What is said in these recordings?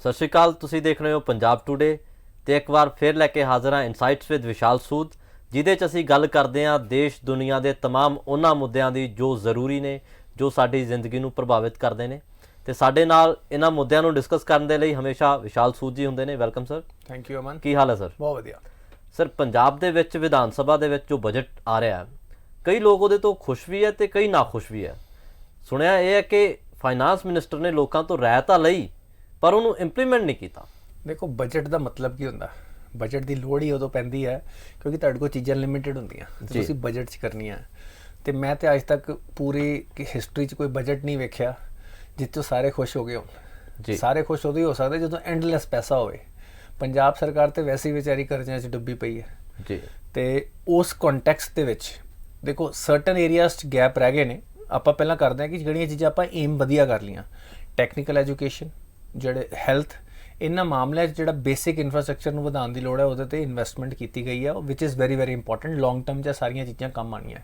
ਸਤਿ ਸ਼੍ਰੀ ਅਕਾਲ। ਤੁਸੀਂ ਦੇਖ ਰਹੇ ਹੋ ਪੰਜਾਬ ਟੂਡੇ ਤੇ ਇੱਕ ਵਾਰ ਫਿਰ ਲੈ ਕੇ ਹਾਜ਼ਰ ਹਾਂ ਇਨਸਾਈਟਸ ਵਿਦ ਵਿਸ਼ਾਲ ਸੂਦ, ਜਿਹਦੇ 'ਚ ਅਸੀਂ ਗੱਲ ਕਰਦੇ ਹਾਂ ਦੇਸ਼ ਦੁਨੀਆ ਦੇ तमाम ਉਹਨਾਂ ਮੁੱਦਿਆਂ ਦੀ ਜੋ ਜ਼ਰੂਰੀ ਨੇ, ਜੋ ਸਾਡੀ ਜ਼ਿੰਦਗੀ ਨੂੰ ਪ੍ਰਭਾਵਿਤ ਕਰਦੇ ਨੇ। ਤੇ ਸਾਡੇ ਨਾਲ ਇਹਨਾਂ ਮੁੱਦਿਆਂ ਨੂੰ ਡਿਸਕਸ ਕਰਨ ਦੇ ਲਈ ਹਮੇਸ਼ਾ ਵਿਸ਼ਾਲ ਸੂਦ ਜੀ ਹੁੰਦੇ ਨੇ। Welcome sir. ਥੈਂਕ ਯੂ ਅਮਨ। ਕੀ ਹਾਲ ਹੈ ਸਰ? ਬਹੁਤ ਵਧੀਆ ਸਰ, ਪੰਜਾਬ ਦੇ ਵਿੱਚ ਵਿਧਾਨ ਸਭਾ ਦੇ ਵਿੱਚ ਜੋ ਬਜਟ ਆ ਰਿਹਾ ਹੈ, ਕਈ ਲੋਕ ਉਹਦੇ ਤੋਂ ਖੁਸ਼ ਵੀ ਹੈ ਤੇ ਕਈ ਨਾਖੁਸ਼ ਵੀ ਹੈ। ਸੁਣਿਆ ਇਹ ਹੈ ਕਿ ਫਾਈਨਾਂਸ ਮਿਨਿਸਟਰ ਨੇ ਲੋਕਾਂ ਤੋਂ ਰਾਇ ਤਾਂ ਲਈ ਪਰ ਉਹਨੂੰ ਇੰਪਲੀਮੈਂਟ ਨਹੀਂ ਕੀਤਾ। ਦੇਖੋ, ਬਜਟ ਦਾ ਮਤਲਬ ਕੀ ਹੁੰਦਾ? ਬਜਟ ਦੀ ਲੋੜ ਹੀ ਉਦੋਂ ਪੈਂਦੀ ਹੈ ਕਿਉਂਕਿ ਤੁਹਾਡੇ ਕੋਲ ਚੀਜ਼ਾਂ ਲਿਮਿਟਿਡ ਹੁੰਦੀਆਂ ਤੇ ਤੁਸੀਂ ਬਜਟ 'ਚ ਕਰਨੀਆਂ। ਤੇ ਮੈਂ ਤੇ ਅੱਜ ਤੱਕ ਪੂਰੀ ਹਿਸਟਰੀ 'ਚ ਕੋਈ ਬਜਟ ਨਹੀਂ ਵੇਖਿਆ ਜਿਸ 'ਚੋਂ ਸਾਰੇ ਖੁਸ਼ ਹੋ ਗਏ ਹੋਣ। ਸਾਰੇ ਖੁਸ਼ ਉਦੋਂ ਹੀ ਹੋ ਸਕਦੇ ਜਦੋਂ ਐਂਡਲੈਸ ਪੈਸਾ ਹੋਵੇ। ਪੰਜਾਬ ਸਰਕਾਰ ਤੇ ਵੈਸੇ ਹੀ ਵਿਚਾਰੀ ਕਰਜ਼ਿਆਂ 'ਚ ਡੁੱਬੀ ਪਈ ਹੈ ਜੀ। ਤੇ ਉਸ ਕੰਟੈਕਸਟ ਦੇ ਵਿੱਚ ਦੇਖੋ ਸਰਟਨ ਏਰੀਆਜ਼ 'ਚ ਗੈਪ ਰਹਿ ਗਏ ਨੇ। ਆਪਾਂ ਪਹਿਲਾਂ ਕਰਦੇ ਹਾਂ ਕਿ ਜਿਹੜੀਆਂ ਚੀਜ਼ਾਂ ਆਪਾਂ ਏਮ ਵਧੀਆ ਕਰ ਲਈਆਂ, ਟੈਕਨੀਕਲ ਐਜੂਕੇਸ਼ਨ, ਜਿਹੜੇ ਹੈਲਥ, ਇਹਨਾਂ ਮਾਮਲਿਆਂ 'ਚ ਜਿਹੜਾ ਬੇਸਿਕ ਇਨਫਰਾਸਟ੍ਰਕਚਰ ਨੂੰ ਵਧਾਉਣ ਦੀ ਲੋੜ ਹੈ ਉਹਦੇ ਤੇ ਇਨਵੈਸਟਮੈਂਟ ਕੀਤੀ ਗਈ ਹੈ, which is very very important. Long term 'ਚ ਸਾਰੀਆਂ ਚੀਜ਼ਾਂ ਕੰਮ ਆਉਣੀਆਂ।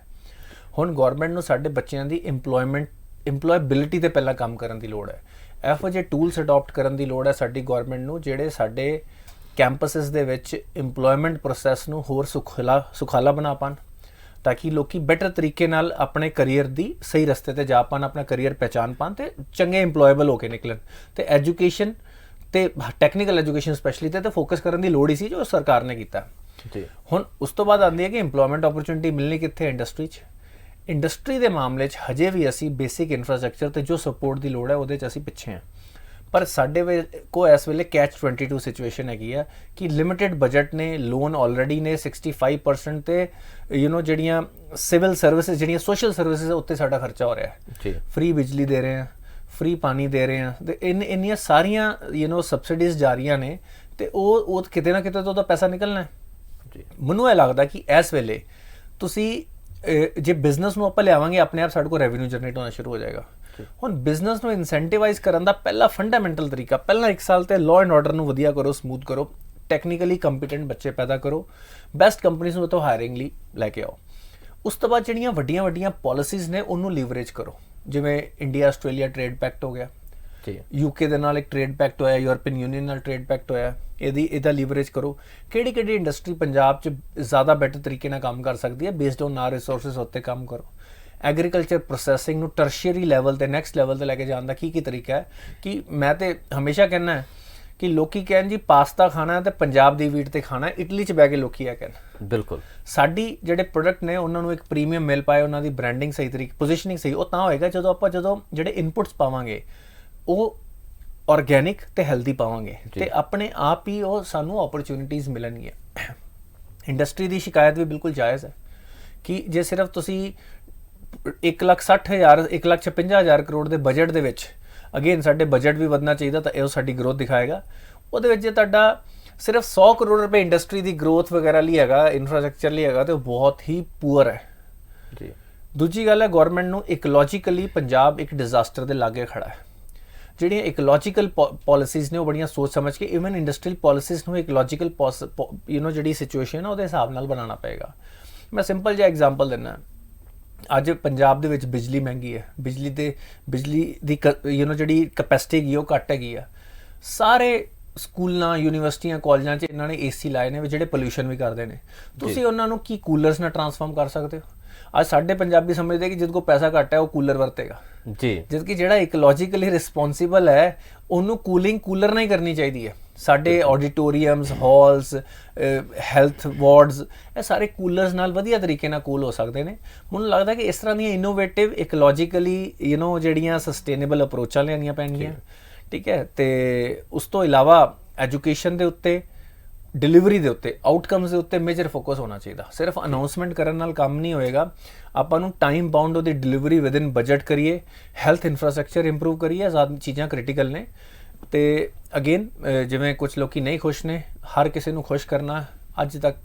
ਹੁਣ ਗੌਰਮੈਂਟ ਨੂੰ ਸਾਡੇ ਬੱਚਿਆਂ ਦੀ ਇੰਪਲੋਏਬਿਲਿਟੀ ਤੇ ਪਹਿਲਾਂ ਕੰਮ ਕਰਨ ਦੀ ਲੋੜ ਹੈ। ਇਹੋ ਜਿਹੇ ਟੂਲਸ ਅਡਾਪਟ ਕਰਨ ਦੀ ਲੋੜ ਹੈ ਸਾਡੀ ਗੌਰਮੈਂਟ ਨੂੰ ਜਿਹੜੇ ਸਾਡੇ ਕੈਂਪਸਿਸ ਦੇ ਵਿੱਚ ਇੰਪਲੋਇਮੈਂਟ ਪ੍ਰੋਸੈਸ ਨੂੰ ਹੋਰ ਸੁਖਾਲਾ ਬਣਾ ਪਾਉਣ, ਤਾਂ ਕਿ ਲੋਕੀ ਬੈਟਰ ਤਰੀਕੇ ਨਾਲ ਆਪਣੇ ਕਰੀਅਰ ਦੀ ਸਹੀ ਰਸਤੇ ਤੇ ਜਾ ਪਾਉਣ, ਆਪਣਾ ਕਰੀਅਰ ਪਹਿਚਾਨ ਪਾਉਣ ਤੇ ਚੰਗੇ ਇੰਪਲੋਏਬਲ ਹੋ ਕੇ ਨਿਕਲਣ। ਤੇ ਐਜੂਕੇਸ਼ਨ ਤੇ ਟੈਕਨੀਕਲ ਐਜੂਕੇਸ਼ਨ ਸਪੈਸ਼ਲੀ ਤੇ ਫੋਕਸ ਕਰਨ ਦੀ ਲੋੜ ਹੀ ਸੀ ਜੋ ਸਰਕਾਰ ਨੇ ਕੀਤਾ। ਹੁਣ ਉਸ ਤੋਂ ਬਾਅਦ ਆਉਂਦੀ ਹੈ ਕਿ ਇੰਪਲੋਇਮੈਂਟ ਓਪਰਚੁਨਿਟੀ ਮਿਲਣੀ ਕਿੱਥੇ? ਇੰਡਸਟਰੀ 'ਚ। ਇੰਡਸਟਰੀ ਦੇ ਮਾਮਲੇ 'ਚ ਹਜੇ ਵੀ ਅਸੀਂ ਬੇਸਿਕ ਇਨਫਰਾਸਟ੍ਰਕਚਰ ਤੇ ਜੋ ਸਪੋਰਟ ਦੀ ਲੋੜ ਹੈ ਉਹਦੇ 'ਚ ਅਸੀਂ ਪਿੱਛੇ ਹਾਂ। ਪਰ ਸਾਡੇ ਕੋ ਇਸ ਵੇਲੇ ਕੈਚ 22 ਸਿਚੁਏਸ਼ਨ ਹੈਗੀ ਆ ਕਿ ਲਿਮਿਟਿਡ ਬਜਟ ਨੇ, ਲੋਨ ਆਲਰੇਡੀ ਨੇ 65% ਤੇ ਜਿਹੜੀਆਂ ਸਿਵਲ ਸਰਵਿਸਿਜ਼, ਜਿਹੜੀਆਂ ਸੋਸ਼ਲ ਸਰਵਿਸਿਜ਼ ਉੱਤੇ ਸਾਡਾ ਖਰਚਾ ਹੋ ਰਿਹਾ ਹੈ। ਫ੍ਰੀ ਬਿਜਲੀ ਦੇ ਰਹੇ ਹਾਂ, ਫ੍ਰੀ ਪਾਣੀ ਦੇ ਰਹੇ ਹਾਂ ਤੇ ਇੰਨੀਆਂ ਸਾਰੀਆਂ ਸਬਸਿਡੀਜ਼ ਜਾ ਰਹੀਆਂ ਨੇ ਤੇ ਉਹ ਕਿਤੇ ਨਾ ਕਿਤੇ ਤੋਂ ਉਹਦਾ ਪੈਸਾ ਨਿਕਲਣਾ ਹੈ। ਮੈਨੂੰ ਇਹ ਲੱਗਦਾ ਕਿ ਇਸ ਵੇਲੇ ਤੁਸੀਂ ਜੇ ਬਿਜ਼ਨਸ ਨੂੰ ਆਪਾਂ ਲਿਆਵਾਂਗੇ ਆਪਣੇ ਆਪ ਸਾਡੇ ਕੋਲ ਰੈਵਨਿਊ ਜਨਰੇਟ ਹੋਣਾ ਸ਼ੁਰੂ ਹੋ ਜਾਏਗਾ। ਹੁਣ ਬਿਜ਼ਨਸ ਨੂੰ ਇਨਸੈਂਟੀਵਾਈਜ਼ ਕਰਨ ਦਾ ਪਹਿਲਾ ਫੰਡਾਮੈਂਟਲ ਤਰੀਕਾ, ਪਹਿਲਾਂ 1 ਸਾਲ ਤੇ ਲਾਅ ਐਂਡ ਆਰਡਰ ਨੂੰ ਵਧੀਆ ਕਰੋ, ਸਮੂਥ ਕਰੋ, ਟੈਕਨੀਕਲੀ ਕੰਪੀਟੈਂਟ ਬੱਚੇ ਪੈਦਾ ਕਰੋ, ਬੈਸਟ ਕੰਪਨੀਜ਼ ਨੂੰ ਉੱਥੋਂ ਹਾਇਰਿੰਗ ਲਈ ਲੈ ਕੇ ਆਓ। ਉਸ ਤੋਂ ਬਾਅਦ ਜਿਹੜੀਆਂ ਵੱਡੀਆਂ ਪਾਲਿਸੀਜ਼ ਨੇ ਉਹਨੂੰ ਲੀਵਰੇਜ ਕਰੋ। ਜਿਵੇਂ ਇੰਡੀਆ ਆਸਟ੍ਰੇਲੀਆ ਟ੍ਰੇਡ ਪੈਕਟ ਹੋ ਗਿਆ, UK ਦੇ ਨਾਲ ਇੱਕ ਟ੍ਰੇਡ ਪੈਕਟ ਹੋਇਆ, ਯੂਰਪੀਅਨ ਯੂਨੀਅਨ ਨਾਲ ਟ੍ਰੇਡ ਪੈਕਟ ਹੋਇਆ, ਇਹਦਾ ਲੀਵਰੇਜ ਕਰੋ। ਕਿਹੜੀ ਇੰਡਸਟਰੀ ਪੰਜਾਬ 'ਚ ਜ਼ਿਆਦਾ ਬੈਟਰ ਤਰੀਕੇ ਨਾਲ ਕੰਮ ਕਰ ਸਕਦੀ ਹੈ, ਬੇਸਡ ਔਨ ਆਰ ਰਿਸੋਰਸਿਸ ਉੱਤੇ ਕੰਮ ਕਰੋ। ਐਗਰੀਕਲਚਰ ਪ੍ਰੋਸੈਸਿੰਗ ਨੂੰ ਟਰਸ਼ੀਅਰੀ ਲੈਵਲ ਤੇ, ਨੈਕਸਟ ਲੈਵਲ ਤੇ ਲੈ ਕੇ ਜਾਣ ਦਾ ਕੀ ਤਰੀਕਾ ਹੈ? ਕਿ ਮੈਂ ਤੇ ਹਮੇਸ਼ਾ ਕਹਿੰਦਾ ਕਿ ਲੋਕੀ ਕਹਿਣ ਜੀ ਪਾਸਤਾ ਖਾਣਾ ਤੇ ਪੰਜਾਬ ਦੀ ਵੀਟ ਤੇ ਖਾਣਾ, ਇਟਲੀ 'ਚ ਬਹਿ ਕੇ ਲੋਕੀ ਇਹ ਕਹਿਣ। ਬਿਲਕੁਲ ਸਾਡੀ ਜਿਹੜੇ ਪ੍ਰੋਡਕਟ ਨੇ ਉਹਨਾਂ ਨੂੰ ਇੱਕ ਪ੍ਰੀਮੀਅਮ ਮਿਲ ਪਾਏ, ਉਹਨਾਂ ਦੀ ਬ੍ਰਾਂਡਿੰਗ ਸਹੀ ਤਰੀਕੇ, ਪੋਜੀਸ਼ਨਿੰਗ ਸਹੀ, ਉਹ ਤਾਂ ਹੋਏਗਾ ਜਦੋਂ ਜਿਹੜੇ ਇਨਪੁਟਸ ਪਾਵਾਂਗੇ ਉਹ ਆਰਗੈਨਿਕ ਤੇ ਹੈਲਦੀ ਪਾਵਾਂਗੇ ਤੇ ਆਪਣੇ ਆਪ ਹੀ ਉਹ ਸਾਨੂੰ ਓਪਰਚੁਨਿਟੀਜ਼ ਮਿਲਣਗੀਆਂ। ਇੰਡਸਟਰੀ ਦੀ ਸ਼ਿਕਾਇਤ ਵੀ ਬਿਲਕੁਲ ਜਾਇਜ਼ ਹੈ ਕਿ ਜੇ ਸਿਰਫ ਤੁਸੀਂ 1,60,000 1,56,000 ਕਰੋੜ ਦੇ ਬਜਟ ਦੇ ਵਿੱਚ, ਅਗੇਨ ਸਾਡੇ ਬਜਟ ਵੀ ਵਧਣਾ ਚਾਹੀਦਾ ਤਾਂ ਇਹ ਸਾਡੀ ਗਰੋਥ ਦਿਖਾਏਗਾ। ਉਹਦੇ ਵਿੱਚ ਜੇ ਤੁਹਾਡਾ ਸਿਰਫ 100 ਕਰੋੜ ਰੁਪਏ ਇੰਡਸਟਰੀ ਦੀ ਗਰੋਥ ਵਗੈਰਾ ਲਈ ਹੈਗਾ, ਇਨਫਰਾਸਟ੍ਰਕਚਰ ਲਈ ਹੈਗਾ, ਤੇ ਉਹ ਬਹੁਤ ਹੀ ਪੂਅਰ ਹੈ। ਦੂਜੀ ਗੱਲ ਹੈ, ਗੌਰਮੈਂਟ ਨੂੰ ਇਕੋਲੋਜੀਕਲੀ ਪੰਜਾਬ ਇੱਕ ਡਿਜ਼ਾਸਟਰ ਦੇ ਲਾਗੇ ਖੜਾ ਹੈ। ਜਿਹੜੀਆਂ ਇਕੋਲੋਜੀਕਲ ਪਾਲਿਸੀਜ਼ ਨੇ ਉਹ ਬੜੀਆਂ ਸੋਚ ਸਮਝ ਕੇ, ਇਵਨ ਇੰਡਸਟਰੀਅਲ ਪਾਲਿਸੀਜ਼ ਨੂੰ ਇਕੋਲੋਜੀਕਲ ਜਿਹੜੀ ਸਿਚੁਏਸ਼ਨ ਹੈ ਉਹਦੇ ਹਿਸਾਬ ਨਾਲ ਬਣਾਉਣਾ ਪਏਗਾ। ਮੈਂ ਸਿੰਪਲ ਜਿਹਾ ਐਗਜ਼ਾਮਪਲ ਦਿੰਦਾ। ਅੱਜ ਪੰਜਾਬ ਦੇ ਵਿੱਚ ਬਿਜਲੀ ਮਹਿੰਗੀ ਹੈ, ਬਿਜਲੀ ਦੀ ਜਿਹੜੀ ਕੈਪੈਸਿਟੀ ਹੈਗੀ ਉਹ ਘੱਟ ਹੈਗੀ ਆ। ਸਾਰੇ ਸਕੂਲਾਂ, ਯੂਨੀਵਰਸਿਟੀਆਂ, ਕਾਲਜਾਂ 'ਚ ਇਹਨਾਂ ਨੇ AC ਲਾਏ ਨੇ ਜਿਹੜੇ ਪੋਲਿਊਸ਼ਨ ਵੀ ਕਰਦੇ ਨੇ। ਤੁਸੀਂ ਉਹਨਾਂ ਨੂੰ ਕੀ ਕੂਲਰਸ ਨਾਲ ਟਰਾਂਸਫਾਰਮ ਕਰ ਸਕਦੇ ਹੋ? ਅੱਜ ਸਾਡੇ ਪੰਜਾਬੀ ਸਮਝਦੇ ਕਿ ਜਿਹਦੇ ਕੋਲ ਪੈਸਾ ਘੱਟ ਹੈ ਉਹ ਕੂਲਰ ਵਰਤੇਗਾ, ਜਦਕਿ ਜਿਹੜਾ ਇਕੋਲੋਜੀਕਲੀ ਰਿਸਪੌਂਸਿਬਲ ਹੈ ਉਹਨੂੰ ਕੂਲਿੰਗ ਕੂਲਰ ਨਾਲ ਹੀ ਕਰਨੀ ਚਾਹੀਦੀ ਹੈ। ਸਾਡੇ ਆਡੀਟੋਰੀਅਮਸ, ਹਾਲਸ, ਹੈਲਥ ਵਾਰਡਸ, ਇਹ ਸਾਰੇ ਕੂਲਰਸ ਨਾਲ ਵਧੀਆ ਤਰੀਕੇ ਨਾਲ ਕੂਲ ਹੋ ਸਕਦੇ ਨੇ। ਮੈਨੂੰ ਲੱਗਦਾ ਕਿ ਇਸ ਤਰ੍ਹਾਂ ਦੀਆਂ ਇਨੋਵੇਟਿਵ ਇਕੋਲੋਜੀਕਲੀ ਜਿਹੜੀਆਂ ਸਸਟੇਨੇਬਲ ਅਪਰੋਚਾਂ ਲਿਆਉਣੀਆਂ ਪੈਣਗੀਆਂ। ਠੀਕ ਹੈ। ਤੇ ਉਸ ਤੋਂ ਇਲਾਵਾ ਐਜੂਕੇਸ਼ਨ ਦੇ ਉੱਤੇ, ਡਿਲੀਵਰੀ ਦੇ ਉੱਤੇ, ਆਊਟਕਮਸ ਦੇ ਉੱਤੇ ਮੇਜਰ ਫੋਕਸ ਹੋਣਾ ਚਾਹੀਦਾ। ਸਿਰਫ ਅਨਾਉਂਸਮੈਂਟ ਕਰਨ ਨਾਲ ਕੰਮ ਨਹੀਂ ਹੋਏਗਾ। ਆਪਾਂ ਨੂੰ ਟਾਈਮ ਬਾਉਂਡ ਉਹਦੀ ਡਿਲੀਵਰੀ ਵਿਦਿਨ ਬਜਟ ਕਰੀਏ, ਹੈਲਥ ਇਨਫਰਾਸਟ੍ਰਕਚਰ ਇੰਪਰੂਵ ਕਰੀਏ, ਜ਼ਿਆਦਾ ਚੀਜ਼ਾਂ ਕ੍ਰਿਟੀਕਲ ਨੇ। ਤੇ ਅਗੇਨ ਜਿਵੇਂ ਕੁਝ ਲੋਕੀ ਨਹੀਂ ਖੁਸ਼ ਨੇ, ਹਰ ਕਿਸੇ ਨੂੰ ਖੁਸ਼ ਕਰਨਾ ਅੱਜ ਤੱਕ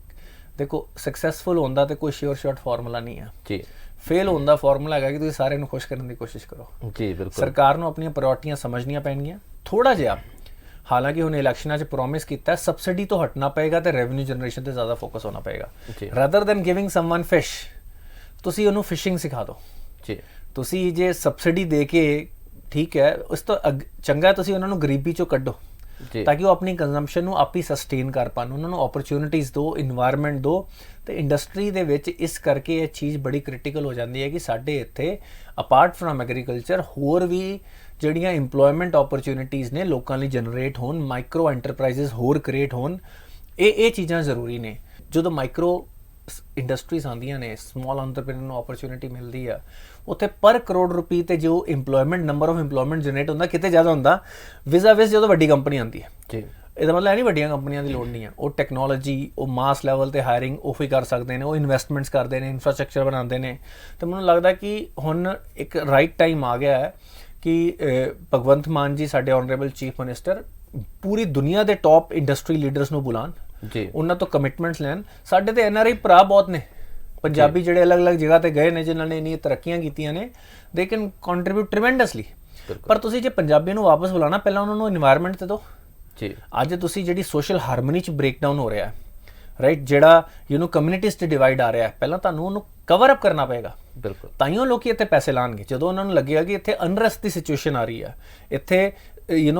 ਦੇਖੋ ਸਕਸੈਸਫੁਲ ਹੋਣ ਦਾ ਤੇ ਕੋਈ ਸ਼ੋਰ ਸ਼ਾਰਟ ਫਾਰਮੂਲਾ ਨਹੀਂ ਹੈ। ਫੇਲ ਹੋਣ ਦਾ ਫਾਰਮੂਲਾ ਹੈਗਾ ਕਿ ਤੁਸੀਂ ਸਾਰਿਆਂ ਨੂੰ ਖੁਸ਼ ਕਰਨ ਦੀ ਕੋਸ਼ਿਸ਼ ਕਰੋ। ਬਿਲਕੁਲ ਸਰਕਾਰ ਨੂੰ ਆਪਣੀਆਂ ਪ੍ਰਾਇੋਰਟੀਆਂ ਸਮਝਣੀਆਂ ਪੈਣਗੀਆਂ ਥੋੜਾ ਜਿਹਾ। ਹਾਲਾਂਕਿ ਹੁਣ ਇਲੈਕਸ਼ਨਾਂ 'ਚ ਪ੍ਰੋਮਿਸ ਕੀਤਾ ਸਬਸਿਡੀ ਤੋਂ ਹਟਣਾ ਪਏਗਾ ਤੇ ਰੈਵਨਿਊ ਜਨਰੇਸ਼ਨ ਤੇ ਜ਼ਿਆਦਾ ਫੋਕਸ ਹੋਣਾ ਪਏਗਾ। Rather then giving someone fish, ਤੁਸੀਂ ਉਹਨੂੰ ਫਿਸ਼ਿੰਗ ਸਿਖਾ ਦਿਓ। ਤੁਸੀਂ ਜੇ ਸਬਸਿਡੀ ਦੇ ਕੇ, ਠੀਕ ਹੈ, ਉਸ ਤੋਂ ਚੰਗਾ ਤੁਸੀਂ ਉਹਨਾਂ ਨੂੰ ਗਰੀਬੀ 'ਚੋਂ ਕੱਢੋ। ਜੀ। ਤਾਂ ਕਿ ਉਹ ਆਪਣੀ ਕੰਜ਼ੰਪਸ਼ਨ ਨੂੰ ਆਪ ਹੀ ਸਸਟੇਨ ਕਰ ਪਾਣ, ਉਹਨਾਂ ਨੂੰ ਓਪਰਚੁਨਿਟੀਜ਼ ਦਿਓ, ਇਨਵਾਇਰਨਮੈਂਟ ਦਿਓ। ਤੇ ਇੰਡਸਟਰੀ ਦੇ ਵਿੱਚ ਇਸ ਕਰਕੇ ਇਹ ਚੀਜ਼ ਬੜੀ ਕ੍ਰਿਟੀਕਲ ਹੋ ਜਾਂਦੀ ਹੈ ਕਿ ਸਾਡੇ ਇੱਥੇ ਅਪਾਰਟ ਫਰਮ ਐਗਰੀਕਲਚਰ ਹੋਰ ਵੀ ਜਿਹੜੀਆਂ ਇੰਪਲੋਇਮੈਂਟ ਓਪਰਚੁਨਿਟੀਜ਼ ਨੇ ਲੋਕਾਂ ਲਈ ਜਨਰੇਟ ਹੋਣ, ਮਾਈਕਰੋ ਐਂਟਰਪ੍ਰਾਈਜ਼ਸ ਹੋਰ ਕ੍ਰੀਏਟ ਹੋਣ। ਇਹ ਚੀਜ਼ਾਂ ਜ਼ਰੂਰੀ ਨੇ। ਜਦੋਂ ਮਾਈਕਰੋ ਇੰਡਸਟਰੀਜ਼ ਆਉਂਦੀਆਂ ਨੇ, ਸਮਾਲ ਐਂਟਰਪ੍ਰੀਨਰ ਨੂੰ ਓਪਰਚੁਨਿਟੀ ਮਿਲਦੀ ਆ, ਉੱਥੇ ਪਰ ਕਰੋੜ ਰੁਪਏ ਤੇ ਜੋ employment number of employment generate ਹੁੰਦਾ ਕਿਤੇ ਜ਼ਿਆਦਾ ਹੁੰਦਾ ਵਿਸ ਜਦੋਂ ਵੱਡੀ ਕੰਪਨੀ ਆਉਂਦੀ ਹੈ। ਜੀ। ਇਹਦਾ ਮਤਲਬ ਇਹ ਨਹੀਂ ਵੱਡੀਆਂ ਕੰਪਨੀਆਂ ਦੀ ਲੋੜ ਨਹੀਂ ਹੈ, ਉਹ ਟੈਕਨੋਲੋਜੀ, ਉਹ ਮਾਸ ਲੈਵਲ ਤੇ ਹਾਇਰਿੰਗ ਉਹ ਵੀ ਕਰ ਸਕਦੇ ਨੇ, ਉਹ ਇਨਵੈਸਟਮੈਂਟਸ ਕਰਦੇ ਨੇ, ਇਨਫਰਾਸਟ੍ਰਕਚਰ ਬਣਾਉਂਦੇ ਨੇ। ਤੇ ਮੈਨੂੰ ਲੱਗਦਾ ਕਿ ਹੁਣ ਇੱਕ ਰਾਈਟ ਟਾਈਮ ਆ ਗਿਆ ਹੈ ਕਿ ਭਗਵੰਤ ਮਾਨ ਜੀ ਸਾਡੇ ਆਨਰੇਬਲ ਚੀਫ ਮਿਨਿਸਟਰ ਪੂਰੀ ਦੁਨੀਆ ਦੇ ਟੌਪ ਇੰਡਸਟਰੀ ਲੀਡਰਸ ਨੂੰ ਬੁਲਾਉਣ, ਜੀ, ਉਹਨਾਂ ਤੋਂ ਕਮਿਟਮੈਂਟਸ ਲੈਣ। ਸਾਡੇ ਤੇ ਐਨਆਰਆਈ ਭਰਾ ਬਹੁਤ ਨੇ ਪੰਜਾਬੀ ਜਿਹੜੇ ਅਲੱਗ-ਅਲੱਗ ਜਗ੍ਹਾ ਤੇ ਗਏ ਨੇ, ਜਿਨ੍ਹਾਂ ਨੇ ਇੰਨੀਆਂ ਤਰੱਕੀਆਂ ਕੀਤੀਆਂ ਨੇ, ਦੇ ਕੈਨ ਕੰਟਰੀਬਿਊਟ ਟ੍ਰਿਮੈਂਡਸਲੀ। ਪਰ ਤੁਸੀਂ ਜੇ ਪੰਜਾਬੀ ਨੂੰ ਵਾਪਸ ਬੁਲਾਉਣਾ, ਪਹਿਲਾਂ ਉਹਨਾਂ ਨੂੰ ਇਨਵਾਇਰਨਮੈਂਟ ਤੇ ਦਿਓ। ਜੀ। ਅੱਜ ਤੁਸੀਂ ਜਿਹੜੀ ਸੋਸ਼ਲ ਹਾਰਮਨੀ ਚ ਬ੍ਰੇਕਡਾਊਨ ਹੋ ਰਿਹਾ ਹੈ, ਰਾਈਟ, ਜਿਹੜਾ ਕਮਿਊਨਿਟੀਜ਼ ਤੇ ਡਿਵਾਈਡ ਆ ਰਿਹਾ ਹੈ, ਪਹਿਲਾਂ ਤੁਹਾਨੂੰ ਉਹਨੂੰ ਕਵਰ ਅਪ ਕਰਨਾ ਪਏਗਾ। ਬਿਲਕੁਲ। ਤਾਈਓ ਲੋਕੀ ਇੱਥੇ ਪੈਸੇ ਲਾਣਗੇ। ਜਦੋਂ ਉਹਨਾਂ ਨੂੰ ਲੱਗੇਗਾ ਕਿ ਇੱਥੇ ਅਨਰੈਸਟ ਦੀ ਸਿਚੁਏਸ਼ਨ ਆ ਰਹੀ ਹੈ, ਇੱਥੇ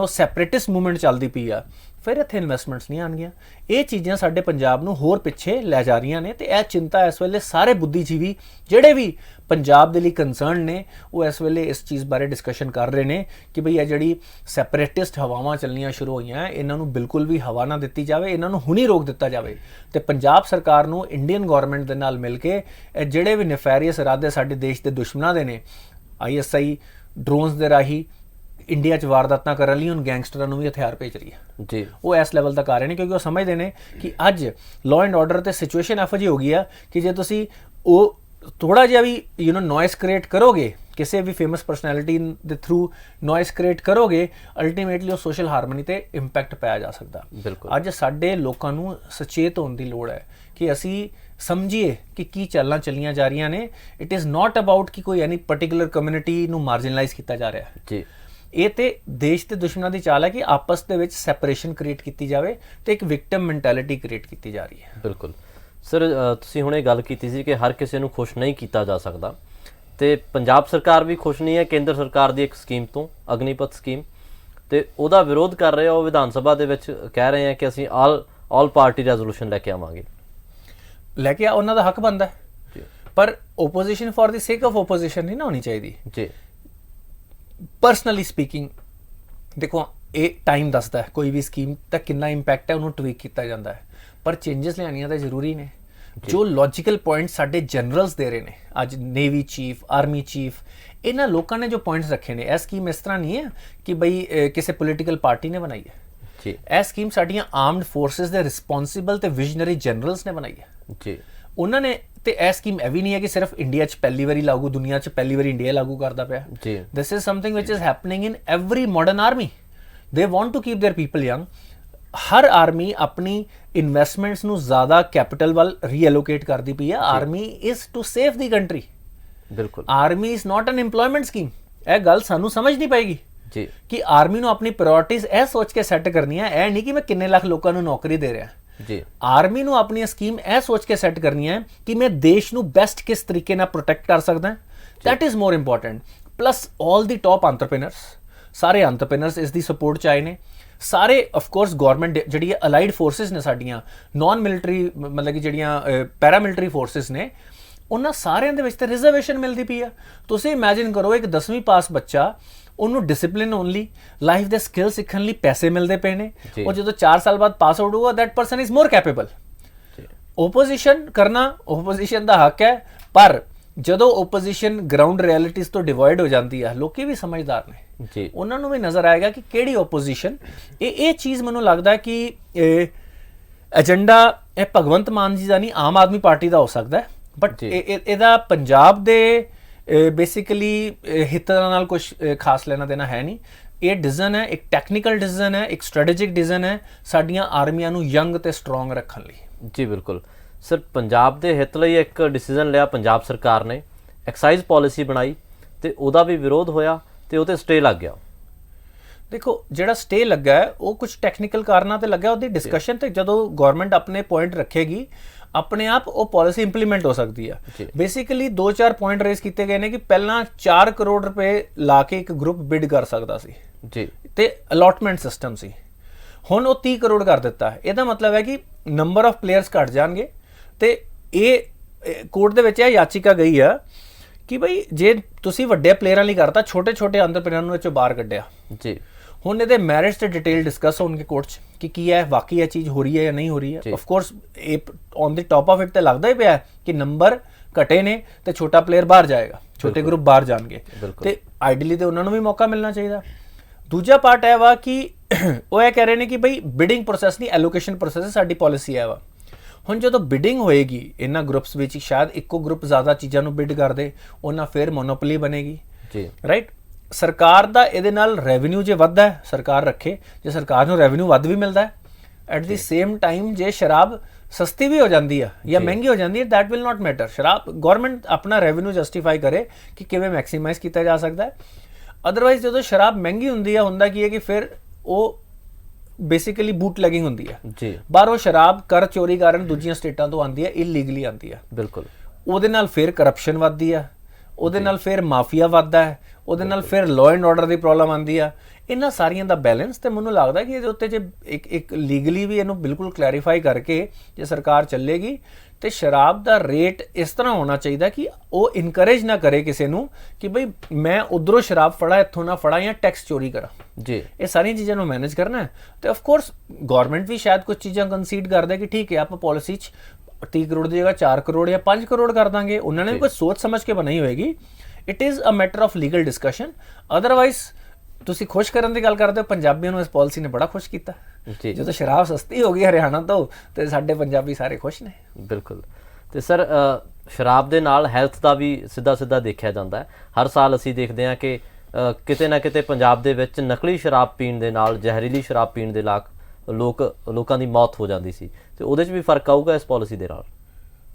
ਸੈਪਰੇਟਿਸਟ ਮੂਵਮੈਂਟ ਚੱਲਦੀ ਪਈ ਆ, ਫਿਰ ਇੱਥੇ ਇਨਵੈਸਟਮੈਂਟਸ ਨਹੀਂ ਆਉਣਗੀਆਂ। ਇਹ ਚੀਜ਼ਾਂ ਸਾਡੇ ਪੰਜਾਬ ਨੂੰ ਹੋਰ ਪਿੱਛੇ ਲੈ ਜਾ ਰਹੀਆਂ ਨੇ। ਤੇ ਇਹ ਚਿੰਤਾ ਇਸ ਵੇਲੇ ਸਾਰੇ ਬੁੱਧੀਜੀਵੀ ਜਿਹੜੇ ਵੀ ਪੰਜਾਬ ਦੇ ਲਈ ਕੰਸਰਨ ਨੇ, ਉਹ ਇਸ ਵੇਲੇ ਇਸ ਚੀਜ਼ ਬਾਰੇ ਡਿਸਕਸ਼ਨ ਕਰ ਰਹੇ ਨੇ ਕਿ ਭਈ ਇਹ ਜਿਹੜੀ ਸੈਪਰੇਟਿਸਟ ਹਵਾਵਾਂ ਚੱਲਣੀਆਂ ਸ਼ੁਰੂ ਹੋਈਆਂ, ਇਹਨਾਂ ਨੂੰ ਬਿਲਕੁਲ ਵੀ ਹਵਾ ਨਾ ਦਿੱਤੀ ਜਾਵੇ, ਇਹਨਾਂ ਨੂੰ ਹੁਣੀ ਰੋਕ ਦਿੱਤਾ ਜਾਵੇ। ਤੇ ਪੰਜਾਬ ਸਰਕਾਰ ਨੂੰ ਇੰਡੀਅਨ ਗਵਰਨਮੈਂਟ ਦੇ ਨਾਲ ਮਿਲ ਕੇ ਇਹ ਜਿਹੜੇ ਵੀ ਨੈਫੈਰੀਅਸ ਇਰਾਦੇ ਸਾਡੇ ਦੇਸ਼ ਦੇ ਦੁਸ਼ਮਣਾਂ ਦੇ ਨੇ, ISI ਡਰੋਨਸ ਦੇ ਰਾਹੀਂ ਇੰਡੀਆ 'ਚ ਵਾਰਦਾਤਾਂ ਕਰਨ ਲਈ ਹੁਣ ਗੈਂਗਸਟਰਾਂ ਨੂੰ ਵੀ ਹਥਿਆਰ ਭੇਜ ਰਹੀ ਹੈ। ਜੀ। ਉਹ ਇਸ ਲੈਵਲ ਤੱਕ ਆ ਰਹੇ ਨੇ ਕਿਉਂਕਿ ਉਹ ਸਮਝਦੇ ਨੇ ਕਿ ਅੱਜ ਲਾਅ ਐਂਡ ਆਰਡਰ ਤੇ ਸਿਚੁਏਸ਼ਨ ਇਹੋ ਜਿਹੀ ਹੋ ਗਈ ਆ ਕਿ ਜੇ ਤੁਸੀਂ ਉਹ ਥੋੜਾ ਜਿਹਾ ਵੀ ਨੋਇਸ ਕ੍ਰੀਏਟ ਕਰੋਗੇ, ਕਿਸੇ ਵੀ ਫੇਮਸ ਪਰਸਨੈਲਿਟੀ ਦੇ ਥਰੂ ਨੋਇਸ ਕ੍ਰੀਏਟ ਕਰੋਗੇ, ਅਲਟੀਮੇਟਲੀ ਉਹ ਸੋਸ਼ਲ ਹਾਰਮਨੀ ਤੇ ਇੰਪੈਕਟ ਪਾਇਆ ਜਾ ਸਕਦਾ। ਅੱਜ ਸਾਡੇ ਲੋਕਾਂ ਨੂੰ ਸੁਚੇਤ ਹੋਣ ਦੀ ਲੋੜ ਹੈ ਕਿ ਅਸੀਂ ਸਮਝੀਏ ਕਿ ਕੀ ਚਾਲਾਂ ਚੱਲੀਆਂ ਜਾ ਰਹੀਆਂ ਨੇ। ਇਟ ਇਜ਼ ਨਾਟ ਅਬਾਊਟ ਕਿ ਕੋਈ ਐਨੀ ਪਰਟੀਕੂਲਰ ਕਮਿਊਨਿਟੀ ਨੂੰ ਮਾਰਜਨਲਾਈਜ਼ ਕੀਤਾ ਜਾ ਰਿਹਾ ਹੈ। ਜੀ। ਇਹ ਤੇ ਦੇਸ਼ ਦੇ ਦੁਸ਼ਮਣਾਂ ਦੀ ਚਾਲ ਹੈ ਕਿ ਆਪਸ ਦੇ ਵਿੱਚ ਸੈਪਰੇਸ਼ਨ ਕ੍ਰੀਏਟ ਕੀਤੀ ਜਾਵੇ ਤੇ ਇੱਕ ਵਿਕਟਮ ਮੈਂਟੈਲਿਟੀ ਕ੍ਰੀਏਟ ਕੀਤੀ ਜਾ ਰਹੀ ਹੈ। ਬਿਲਕੁਲ ਸਰ, ਤੁਸੀਂ ਹੁਣੇ ਗੱਲ ਕੀਤੀ ਸੀ ਕਿ ਹਰ ਕਿਸੇ ਨੂੰ ਖੁਸ਼ ਨਹੀਂ ਕੀਤਾ ਜਾ ਸਕਦਾ, ਤੇ ਪੰਜਾਬ ਸਰਕਾਰ ਵੀ ਖੁਸ਼ ਨਹੀਂ ਹੈ ਕੇਂਦਰ ਸਰਕਾਰ ਦੀ ਇੱਕ ਸਕੀਮ ਤੋਂ, ਅਗਨੀਪਥ ਸਕੀਮ, ਤੇ ਉਹਦਾ ਵਿਰੋਧ ਕਰ ਰਹੇ ਆ। ਉਹ ਵਿਧਾਨ ਸਭਾ ਦੇ ਵਿੱਚ ਕਹਿ ਰਹੇ ਆ ਕਿ ਅਸੀਂ ਆਲ ਪਾਰਟੀ ਰੈਜ਼ੋਲੂਸ਼ਨ ਲੈ ਕੇ ਆਵਾਂਗੇ। ਲੈ ਕੇ ਉਹਨਾਂ ਦਾ ਹੱਕ ਬਣਦਾ ਹੈ, ਪਰ ਓਪੋਜੀਸ਼ਨ ਫॉर द ਸੇਕ ਆਫ ਓਪੋਜੀਸ਼ਨ ਨਹੀਂ ਨਾ ਹੋਣੀ ਚਾਹੀਦੀ। ਜੀ। ਪਰਸਨਲੀ ਸਪੀਕਿੰਗ, ਦੇਖੋ ਇਹ ਟਾਈਮ ਦੱਸਦਾ ਕੋਈ ਵੀ ਸਕੀਮ ਦਾ ਕਿੰਨਾ ਇੰਪੈਕਟ ਹੈ, ਉਹਨੂੰ ਟਵੀਕ ਕੀਤਾ ਜਾਂਦਾ ਹੈ, ਪਰ ਚੇਂਜਸ ਲਿਆਉਣੀਆਂ ਤਾਂ ਜ਼ਰੂਰੀ ਨੇ। ਜੋ ਲੌਜੀਕਲ ਪੁਆਇੰਟ ਸਾਡੇ ਜਨਰਲਸ ਦੇ ਰਹੇ ਨੇ, ਅੱਜ ਨੇਵੀ ਚੀਫ, ਆਰਮੀ ਚੀਫ, ਇਹਨਾਂ ਲੋਕਾਂ ਨੇ ਜੋ ਪੁਆਇੰਟਸ ਰੱਖੇ ਨੇ, ਇਹ ਸਕੀਮ ਇਸ ਤਰ੍ਹਾਂ ਨਹੀਂ ਹੈ ਕਿ ਬਈ ਕਿਸੇ ਪੋਲੀਟੀਕਲ ਪਾਰਟੀ ਨੇ ਬਣਾਈ ਹੈ। ਜੀ। ਇਹ ਸਕੀਮ ਸਾਡੀਆਂ ਆਰਮਡ ਫੋਰਸਿਸ ਦੇ ਰਿਸਪੌਂਸਿਬਲ ਤੇ ਵਿਜ਼ਨਰੀ ਜਨਰਲਸ ਨੇ ਬਣਾਈ ਹੈ। ਜੀ। ਉਹਨਾਂ ਨੇ, ਤੇ ਇਹ ਸਕੀਮ ਇਹ ਵੀ ਨਹੀਂ ਹੈ ਕਿ ਸਿਰਫ ਇੰਡੀਆ 'ਚ ਪਹਿਲੀ ਵਾਰੀ ਲਾਗੂ, ਦੁਨੀਆ 'ਚ ਪਹਿਲੀ ਵਾਰੀ ਇੰਡੀਆ ਲਾਗੂ ਕਰਦਾ ਪਿਆ। ਜੀ। This is something which is happening in every modern army. They want to keep their people young. ਹਰ ਆਰਮੀ ਆਪਣੀ ਇਨਵੈਸਟਮੈਂਟਸ ਨੂੰ ਜ਼ਿਆਦਾ ਕੈਪੀਟਲ ਵੱਲ ਰੀਐਲੋਕੇਟ ਕਰਦੀ ਪਈ ਹੈ। Army is to save the country. ਬਿਲਕੁਲ। Army is not an employment scheme. ਇਹ ਗੱਲ ਸਾਨੂੰ ਸਮਝਣੀ ਪਏਗੀ ਜੀ ਕਿ ਆਰਮੀ ਨੂੰ ਆਪਣੀ ਪ੍ਰਾਇੋਰਟੀਜ਼ ਇਹ ਸੋਚ ਕੇ ਸੈੱਟ ਕਰਨੀਆਂ, ਇਹ ਨਹੀਂ ਕਿ ਮੈਂ ਕਿੰਨੇ ਲੱਖ ਲੋਕਾਂ ਨੂੰ ਨੌਕਰੀ ਦੇ ਰਿਹਾ। ਜੀ। ਆਰਮੀ ਨੂੰ ਆਪਣੀ ਸਕੀਮ ਇਹ ਸੋਚ ਕੇ ਸੈੱਟ ਕਰਨੀ ਹੈ ਕਿ ਮੈਂ ਦੇਸ਼ ਨੂੰ ਬੈਸਟ ਕਿਸ ਤਰੀਕੇ ਨਾਲ ਪ੍ਰੋਟੈਕਟ ਕਰ ਸਕਦਾ। That is more important. Plus all the top entrepreneurs, ਸਾਰੇ ਐਂਟਰਪ੍ਰੀਨਰਸ ਇਸ ਦੀ ਸਪੋਰਟ 'ਚ ਆਏ ਨੇ। ਸਾਰੇ ਆਫ ਕੋਰਸ ਗਵਰਨਮੈਂਟ ਜਿਹੜੀ ਅਲਾਈਡ ਫੋਰਸਿਸ ਨੇ ਸਾਡੀਆਂ, ਨਾਨ ਮਿਲਟਰੀ ਮਤਲਬ ਕਿ ਜਿਹੜੀਆਂ ਪੈਰਾਮਿਲਟਰੀ ਫੋਰਸਿਸ ਨੇ, ਉਹਨਾਂ ਸਾਰਿਆਂ ਦੇ ਵਿੱਚ ਤਾਂ ਰਿਜ਼ਰਵੇਸ਼ਨ ਮਿਲਦੀ ਪਈ ਆ। ਤੁਸੀਂ ਇਮੈਜਿਨ ਕਰੋ ਇੱਕ 10ਵੀਂ ਪਾਸ ਬੱਚਾ, ਉਹਨੂੰ ਡਿਸਪਲਿਨ ਓਨਲੀ ਲਾਈਫ ਦੇ ਸਕਿੱਲ ਸਿੱਖਣ ਲਈ ਪੈਸੇ ਮਿਲਦੇ ਪਏ ਨੇ। ਉਹ ਜਦੋਂ 4 ਸਾਲ ਬਾਅਦ ਪਾਸ ਆਊਟ ਹੋਊਗਾ, that person is more capable. Opposition ਕਰਨਾ ਓਪੋਜੀਸ਼ਨ ਦਾ ਹੱਕ ਹੈ, ਪਰ ਜਦੋਂ ਓਪੋਜੀਸ਼ਨ ਗਰਾਊਂਡ ਰਿਐਲਿਟੀਜ਼ ਤੋਂ ਡਿਵਾਈਡ ਹੋ ਜਾਂਦੀ ਹੈ, ਲੋਕੀ ਵੀ ਸਮਝਦਾਰ ਨੇ ਜੀ, ਉਹਨਾਂ ਨੂੰ ਵੀ ਨਜ਼ਰ ਆਏਗਾ ਕਿ ਕਿਹੜੀ ਓਪੋਜੀਸ਼ਨ। ਇਹ ਚੀਜ਼ ਮੈਨੂੰ ਲੱਗਦਾ ਕਿ ਏਜੰਡਾ ਇਹ ਭਗਵੰਤ ਮਾਨ ਜੀ ਦਾ ਨਹੀਂ, ਆਮ ਆਦਮੀ ਪਾਰਟੀ ਦਾ ਹੋ ਸਕਦਾ, ਬਟ ਇਹਦਾ ਪੰਜਾਬ ਦੇ ਬੇਸਿਕਲੀ ਹਿੱਤਾਂ ਨਾਲ ਕੁਝ ਖਾਸ ਲੈਣਾ ਦੇਣਾ ਹੈ ਨਹੀਂ। ਇਹ ਡਿਸੀਜਨ ਹੈ, ਇੱਕ ਟੈਕਨੀਕਲ ਡਿਸੀਜਨ ਹੈ, ਇੱਕ ਸਟ੍ਰੈਟੇਜਿਕ ਡਿਸੀਜਨ ਹੈ ਸਾਡੀਆਂ ਆਰਮੀਆਂ ਨੂੰ ਯੰਗ ਤੇ ਸਟਰੋਂਗ ਰੱਖਣ ਲਈ। ਜੀ ਬਿਲਕੁਲ ਸਰ, ਪੰਜਾਬ ਦੇ ਹਿੱਤ ਲਈ ਇੱਕ ਡਿਸੀਜਨ ਲਿਆ ਪੰਜਾਬ ਸਰਕਾਰ ਨੇ, ਐਕਸਾਈਜ਼ ਪਾਲਿਸੀ ਬਣਾਈ ਤੇ ਉਹਦਾ ਵੀ ਵਿਰੋਧ ਹੋਇਆ ਤੇ ਉਹ ਤੇ ਸਟੇ ਲੱਗ ਗਿਆ। ਦੇਖੋ ਜਿਹੜਾ ਸਟੇ ਲੱਗਾ ਹੈ ਉਹ ਕੁਝ ਟੈਕਨੀਕਲ ਕਾਰਨਾਂ ਤੇ ਲੱਗਾ, ਉਹਦੀ ਡਿਸਕਸ਼ਨ ਤੇ ਜਦੋਂ ਗਵਰਨਮੈਂਟ ਆਪਣੇ ਪੁਆਇੰਟ ਰੱਖੇਗੀ ਆਪਣੇ ਆਪ ਉਹ ਪਾਲਿਸੀ ਇੰਪਲੀਮੈਂਟ ਹੋ ਸਕਦੀ ਆ। ਬੇਸਿਕਲੀ 2-4 ਪੁਆਇੰਟ ਰੇਜ਼ ਕੀਤੇ ਗਏ ਨੇ ਕਿ ਪਹਿਲਾਂ 4 ਕਰੋੜ ਰੁਪਏ ਲਾ ਕੇ ਇੱਕ ਗਰੁੱਪ ਬਿਡ ਕਰ ਸਕਦਾ ਸੀ ਜੀ, ਤੇ ਅਲਾਟਮੈਂਟ ਸਿਸਟਮ ਸੀ। ਹੁਣ ਉਹ 30 ਕਰੋੜ ਕਰ ਦਿੱਤਾ। ਇਹਦਾ ਮਤਲਬ ਹੈ ਕਿ ਨੰਬਰ ਆਫ ਪਲੇਅਰਸ ਘਟ ਜਾਣਗੇ ਤੇ ਇਹ ਕੋਰਟ ਦੇ ਵਿੱਚ ਇਹ ਯਾਚਿਕਾ ਗਈ ਆ ਕਿ ਬਈ ਜੇ ਤੁਸੀਂ ਵੱਡੇ ਪਲੇਅਰਾਂ ਲਈ ਕਰਤਾ, ਛੋਟੇ ਐਂਟਰਪ੍ਰੀਨਰ ਨੂੰ ਵਿੱਚੋਂ ਬਾਹਰ ਕੱਢਿਆ ਜੀ। ਹੁਣ ਇਹਦੇ ਮੈਰਿਟਸ ਤੇ ਡਿਟੇਲ ਡਿਸਕਸ ਹੋਣਗੇ ਕੋਰਟ 'ਚ ਕਿ ਕੀ ਹੈ, ਵਾਕਈ ਇਹ ਚੀਜ਼ ਹੋ ਰਹੀ ਹੈ ਜਾਂ ਨਹੀਂ ਹੋ ਰਹੀ ਹੈ। ਆਫ ਕੋਰਸ ਇਹ on the top of it ਤੇ ਲੱਗਦਾ ਹੀ ਪਿਆ ਕਿ ਨੰਬਰ ਘਟੇ ਨੇ ਤੇ ਛੋਟਾ ਪਲੇਅਰ ਬਾਹਰ ਜਾਏਗਾ, ਛੋਟੇ ਗਰੁੱਪ ਬਾਹਰ ਜਾਣਗੇ ਤੇ ਆਈਡੀਅਲੀ ਤੇ ਉਹਨਾਂ ਨੂੰ ਵੀ ਮੌਕਾ ਮਿਲਣਾ ਚਾਹੀਦਾ। ਦੂਜਾ ਪਾਰਟ ਹੈ ਵਾ ਕਿ ਉਹ ਇਹ ਕਹਿ ਰਹੇ ਨੇ ਕਿ ਬਈ ਬਿਡਿੰਗ ਪ੍ਰੋਸੈਸ ਨਹੀਂ, ਐਲੋਕੇਸ਼ਨ ਪ੍ਰੋਸੈਸ ਸਾਡੀ ਪਾਲਿਸੀ ਹੈ ਵਾ। ਹੁਣ ਜਦੋਂ ਬਿਡਿੰਗ ਹੋਏਗੀ ਇਹਨਾਂ ਗਰੁੱਪਸ ਵਿੱਚ, ਸ਼ਾਇਦ ਇੱਕੋ ਗਰੁੱਪ ਜ਼ਿਆਦਾ ਚੀਜ਼ਾਂ ਨੂੰ ਬਿਡ ਕਰਦੇ, ਉਹਨਾਂ ਫਿਰ ਮੋਨੋਪੋਲੀ ਬਣੇਗੀ ਜੀ, ਰਾਈਟ। ਸਰਕਾਰ ਦਾ ਇਹਦੇ ਨਾਲ ਰੈਵਨਿਊ ਜੇ ਵੱਧਦਾ ਹੈ ਸਰਕਾਰ ਰੱਖੇ, ਜੇ ਸਰਕਾਰ ਨੂੰ ਰੈਵਨਿਊ ਵੱਧ ਵੀ ਮਿਲਦਾ ਹੈ, ਐਟ ਦੀ ਸੇਮ ਟਾਈਮ ਜੇ ਸ਼ਰਾਬ ਸਸਤੀ ਵੀ ਹੋ ਜਾਂਦੀ ਆ ਜਾਂ ਮਹਿੰਗੀ ਹੋ ਜਾਂਦੀ ਹੈ, ਦੈਟ ਵਿਲ ਨਾਟ ਮੈਟਰ। ਸ਼ਰਾਬ ਗਵਰਨਮੈਂਟ ਆਪਣਾ ਰੈਵਨਿਊ ਜਸਟੀਫਾਈ ਕਰੇ ਕਿ ਕਿਵੇਂ ਮੈਕਸੀਮਾਈਜ਼ ਕੀਤਾ ਜਾ ਸਕਦਾ ਹੈ। ਅਦਰਵਾਈਜ਼ ਜਦੋਂ ਸ਼ਰਾਬ ਮਹਿੰਗੀ ਹੁੰਦੀ ਹੈ, ਹੁੰਦਾ ਕੀ ਹੈ ਕਿ ਫਿਰ ਉਹ ਬੇਸਿਕਲੀ ਬੂਟ ਲੈਗਿੰਗ ਹੁੰਦੀ ਹੈ ਜੀ। ਬਾਹਰੋਂ ਸ਼ਰਾਬ ਕਰ ਚੋਰੀ ਕਾਰਨ ਦੂਜੀਆਂ ਸਟੇਟਾਂ ਤੋਂ ਆਉਂਦੀ ਹੈ, ਇਲੀਗਲੀ ਆਉਂਦੀ ਹੈ, ਬਿਲਕੁਲ। ਉਹਦੇ ਨਾਲ ਫਿਰ ਕਰਪਸ਼ਨ ਵੱਧਦੀ ਆ, ਉਹਦੇ ਨਾਲ ਫਿਰ ਮਾਫੀਆ ਵੱਧਦਾ ਹੈ, ਉਹਦੇ ਨਾਲ ਫਿਰ law and order the problem ਆਉਂਦੀ ਆ। ਇਹਨਾਂ ਸਾਰੀਆਂ ਦਾ ਬੈਲੈਂਸ ਤੇ ਮੈਨੂੰ ਲੱਗਦਾ ਕਿ ਇਹਦੇ ਉੱਤੇ ਜੇ ਇੱਕ ਲੀਗਲੀ ਵੀ ਇਹਨੂੰ ਬਿਲਕੁਲ ਕਲੈਰੀਫਾਈ ਕਰਕੇ ਜੇ ਸਰਕਾਰ ਚੱਲੇਗੀ ਤੇ ਸ਼ਰਾਬ ਦਾ ਰੇਟ ਇਸ ਤਰ੍ਹਾਂ ਹੋਣਾ ਚਾਹੀਦਾ ਕਿ ਉਹ ਇਨਕਰੇਜ ਨਾ ਕਰੇ ਕਿਸੇ ਨੂੰ ਕਿ ਬਈ ਮੈਂ ਉਧਰੋਂ ਸ਼ਰਾਬ ਫੜਾ, ਇੱਥੋਂ ਨਾ ਫੜਾ ਜਾਂ ਟੈਕਸ ਚੋਰੀ ਕਰਾਂ ਜੀ। ਇਹ ਸਾਰੀਆਂ ਚੀਜ਼ਾਂ ਨੂੰ ਮੈਨੇਜ ਕਰਨਾ ਹੈ ਤੇ ਆਫ ਕੋਰਸ ਗਵਰਨਮੈਂਟ ਵੀ ਸ਼ਾਇਦ ਕੁਝ ਚੀਜ਼ਾਂ ਕੰਸੀਡ ਕਰਦਾ ਕਿ ਠੀਕ ਹੈ ਆਪਾਂ ਪਾਲਿਸੀ 'ਚ 30 ਕਰੋੜ ਦੀ ਜਗ੍ਹਾ 4 ਕਰੋੜ ਜਾਂ 5 ਕਰੋੜ ਕਰ ਦਾਂਗੇ। ਉਹਨਾਂ ਨੇ ਵੀ ਕੁਝ ਸੋਚ ਸਮਝ ਕੇ ਬਣਾਈ ਹੋਏਗੀ। It is a matter of legal discussion. Otherwise ਤੁਸੀਂ ਖੁਸ਼ ਕਰਨ ਦੀ ਗੱਲ ਕਰਦੇ ਹੋ, ਪੰਜਾਬੀਆਂ ਨੂੰ ਇਸ ਪਾਲਿਸੀ ਨੇ ਬੜਾ ਖੁਸ਼ ਕੀਤਾ ਜੀ। ਜਦੋਂ ਸ਼ਰਾਬ ਸਸਤੀ ਹੋ ਗਈ ਹਰਿਆਣਾ ਤੋਂ ਤੇ ਸਾਡੇ ਪੰਜਾਬੀ ਸਾਰੇ ਖੁਸ਼ ਨੇ। ਬਿਲਕੁਲ। ਤੇ ਸਰ ਸ਼ਰਾਬ ਦੇ ਨਾਲ ਹੈਲਥ ਦਾ ਵੀ ਸਿੱਧਾ ਦੇਖਿਆ ਜਾਂਦਾ ਹੈ। ਹਰ ਸਾਲ ਅਸੀਂ ਦੇਖਦੇ ਹਾਂ ਕਿ ਕਿਤੇ ਨਾ ਕਿਤੇ ਪੰਜਾਬ ਦੇ ਵਿੱਚ ਨਕਲੀ ਸ਼ਰਾਬ ਪੀਣ ਦੇ ਨਾਲ, ਜ਼ਹਿਰੀਲੀ ਸ਼ਰਾਬ ਪੀਣ ਦੇ ਲੋਕਾਂ ਦੀ ਮੌਤ ਹੋ ਜਾਂਦੀ ਸੀ, ਤੇ ਉਹਦੇ 'ਚ ਵੀ ਫਰਕ ਆਊਗਾ ਇਸ ਪਾਲਿਸੀ ਦੇ ਨਾਲ?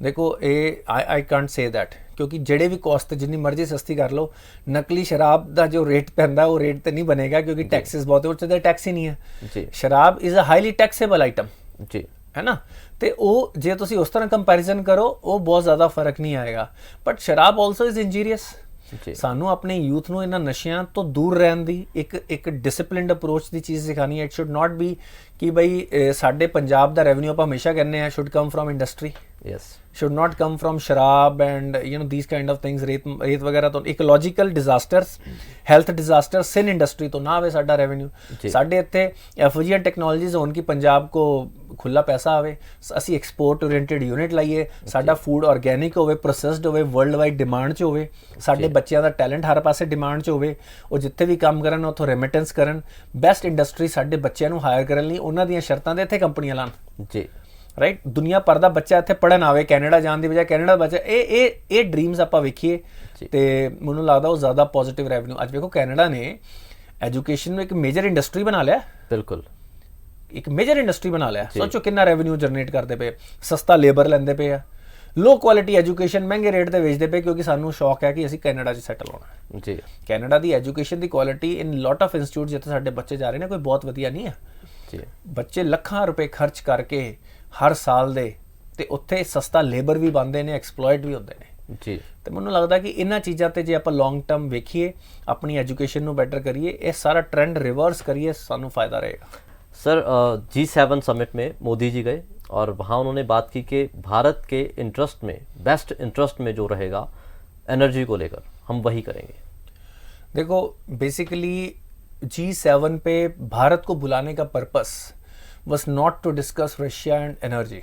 ਦੇਖੋ ਇਹ ਆਈ ਕੈਂਟ ਸੇ ਦੈਟ, ਕਿਉਂਕਿ ਜਿਹੜੇ ਵੀ ਕੋਸਟ ਜਿੰਨੀ ਮਰਜ਼ੀ ਸਸਤੀ ਕਰ ਲਓ, ਨਕਲੀ ਸ਼ਰਾਬ ਦਾ ਜੋ ਰੇਟ ਪੈਂਦਾ ਉਹ ਰੇਟ ਤੇ ਨਹੀਂ ਬਣੇਗਾ ਕਿਉਂਕਿ ਟੈਕਸਿਸ ਬਹੁਤ, ਉੱਚ ਦਾ ਟੈਕਸ ਹੀ ਨਹੀਂ ਹੈ ਜੀ। ਸ਼ਰਾਬ is a highly taxable item ਜੀ, ਹੈ ਨਾ। ਤੇ ਉਹ ਜੇ ਤੁਸੀਂ ਉਸ ਤਰ੍ਹਾਂ ਕੰਪੈਰੀਜ਼ਨ ਕਰੋ ਉਹ ਬਹੁਤ ਜ਼ਿਆਦਾ ਫਰਕ ਨਹੀਂ ਆਏਗਾ। ਬਟ ਸ਼ਰਾਬ ਆਲਸੋ ਇਜ਼ ਇੰਜੀਰੀਅਸ। ਸਾਨੂੰ ਆਪਣੇ ਯੂਥ ਨੂੰ ਇਹਨਾਂ ਨਸ਼ਿਆਂ ਤੋਂ ਦੂਰ ਰਹਿਣ ਦੀ ਇੱਕ ਡਿਸਪਲਿਨਡ ਅਪਰੋਚ ਦੀ ਚੀਜ਼ ਸਿਖਾਣੀ ਹੈ। ਇਟ ਸ਼ੁੱਡ ਨਾਟ ਬੀ ਕਿ ਬਈ ਸਾਡੇ ਪੰਜਾਬ ਦਾ ਰੈਵਨਿਊ ਆਪਾਂ ਹਮੇਸ਼ਾ ਕਹਿੰਦੇ ਆ should come from industry, should not come from sharab and these kind of things, ਰੇਤ ਵਗੈਰਾ ਤੋਂ। ਇਕੋਲੋਜੀਕਲ ਡਿਜ਼ਾਸਟਰਸ, ਹੈਲਥ ਡਿਜ਼ਾਸਟਰ, ਸਿਨ ਇੰਡਸਟਰੀ ਤੋਂ ਨਾ ਆਵੇ ਸਾਡਾ ਰੈਵਨਿਊ। ਸਾਡੇ ਇੱਥੇ ਇਹੋ ਜਿਹੀਆਂ ਟੈਕਨੋਲੋਜੀਜ਼ ਹੋਣ ਕਿ ਪੰਜਾਬ ਕੋ ਖੁੱਲਾ ਪੈਸਾ ਆਵੇ, ਅਸੀਂ ਐਕਸਪੋਰਟ ਓਰੀਐਂਟਡ ਯੂਨਿਟ ਲਾਈਏ, ਸਾਡਾ ਫੂਡ ਆਰਗੈਨਿਕ ਹੋਵੇ, ਪ੍ਰੋਸੈਸਡ ਹੋਵੇ, ਵਰਲਡ ਵਾਈਡ ਡਿਮਾਂਡ 'ਚ ਹੋਵੇ, ਸਾਡੇ ਬੱਚਿਆਂ ਦਾ ਟੈਲੈਂਟ ਹਰ ਪਾਸੇ ਡਿਮਾਂਡ 'ਚ ਹੋਵੇ, ਉਹ ਜਿੱਥੇ ਵੀ ਕੰਮ ਕਰਨ ਉੱਥੋਂ ਰੈਮਿਟੈਂਸ ਕਰਨ, ਬੈਸਟ ਇੰਡਸਟਰੀ ਸਾਡੇ ਬੱਚਿਆਂ ਨੂੰ ਹਾਇਰ ਕਰਨ ਲਈ ਉਹਨਾਂ ਦੀਆਂ ਸ਼ਰਤਾਂ ਦੇ ਇੱਥੇ ਕੰਪਨੀਆਂ ਲਾਣ ਜੀ, ਰਾਈਟ। ਦੁਨੀਆ ਭਰ ਦਾ ਬੱਚਾ ਇੱਥੇ ਪੜ੍ਹਨ ਆਵੇ, ਕੈਨੇਡਾ ਜਾਣ ਦੀ ਬਜਾਏ ਕੈਨੇਡਾ ਦਾ ਬੱਚਾ, ਇਹ ਡ੍ਰੀਮਸ ਆਪਾਂ ਵੇਖੀਏ ਤੇ ਮੈਨੂੰ ਲੱਗਦਾ ਉਹ ਜ਼ਿਆਦਾ ਪੋਜ਼ਿਟਿਵ ਰੈਵਨਿਊ। ਅੱਜ ਵੇਖੋ ਕੈਨੇਡਾ ਨੇ ਐਜੂਕੇਸ਼ਨ ਨੂੰ ਇੱਕ ਮੇਜਰ ਇੰਡਸਟਰੀ ਬਣਾ ਲਿਆ, ਬਿਲਕੁਲ ਇੱਕ ਮੇਜਰ ਇੰਡਸਟਰੀ ਬਣਾ ਲਿਆ। ਸੋਚੋ ਕਿੰਨਾ ਰੈਵਨਿਊ ਜਨਰੇਟ ਕਰਦੇ ਪਏ, ਸਸਤਾ ਲੇਬਰ ਲੈਂਦੇ ਪਏ ਆ, ਲੋ ਕੁਆਲਿਟੀ ਐਜੂਕੇਸ਼ਨ ਮਹਿੰਗੇ ਰੇਟ ਤੇ ਵੇਚਦੇ ਪਏ ਕਿਉਂਕਿ ਸਾਨੂੰ ਸ਼ੌਕ ਹੈ ਕਿ ਅਸੀਂ ਕੈਨੇਡਾ 'ਚ ਸੈਟਲ ਹੋਣਾ ਜੀ। Canada the education the quality in lot of institute ਜਿੱਥੇ ਸਾਡੇ ਬੱਚੇ ਜਾ ਰਹੇ ਨੇ ਕੋਈ ਬਹੁਤ ਵਧੀਆ ਨਹੀਂ ਹੈ ਜੀ। ਬੱਚੇ ਲੱਖਾਂ ਰੁਪਏ ਖਰਚ ਕਰਕੇ ਹਰ ਸਾਲ ਦੇ ਤੇ ਉੱਥੇ ਸਸਤਾ ਲੇਬਰ ਵੀ ਬੰਦੇ ਨੇ, ਐਕਸਪਲੋਇਟ ਵੀ ਹੁੰਦੇ ਨੇ ਜੀ। ਤੇ ਮੈਨੂੰ ਲੱਗਦਾ ਕਿ ਇਹਨਾਂ ਚੀਜ਼ਾਂ ਤੇ ਜੇ ਆਪਾਂ ਲੌਂਗ ਟਰਮ ਵੇਖੀਏ, ਆਪਣੀ ਐਜੂਕੇਸ਼ਨ ਨੂੰ ਬੈਟਰ ਕਰੀਏ, ਇਹ ਸਾਰਾ ट्रेंड रिवर्स करिए, सानू फायदा रहेगा। सर G7 समिट में मोदी जी गए और वहाँ उन्होंने बात की कि भारत के इंटरेस्ट में, बेस्ट इंटरेस्ट में जो रहेगा एनर्जी को लेकर हम वही करेंगे। देखो बेसिकली G7 पे भारत को बुलाने का purpose was not to discuss Russia and energy.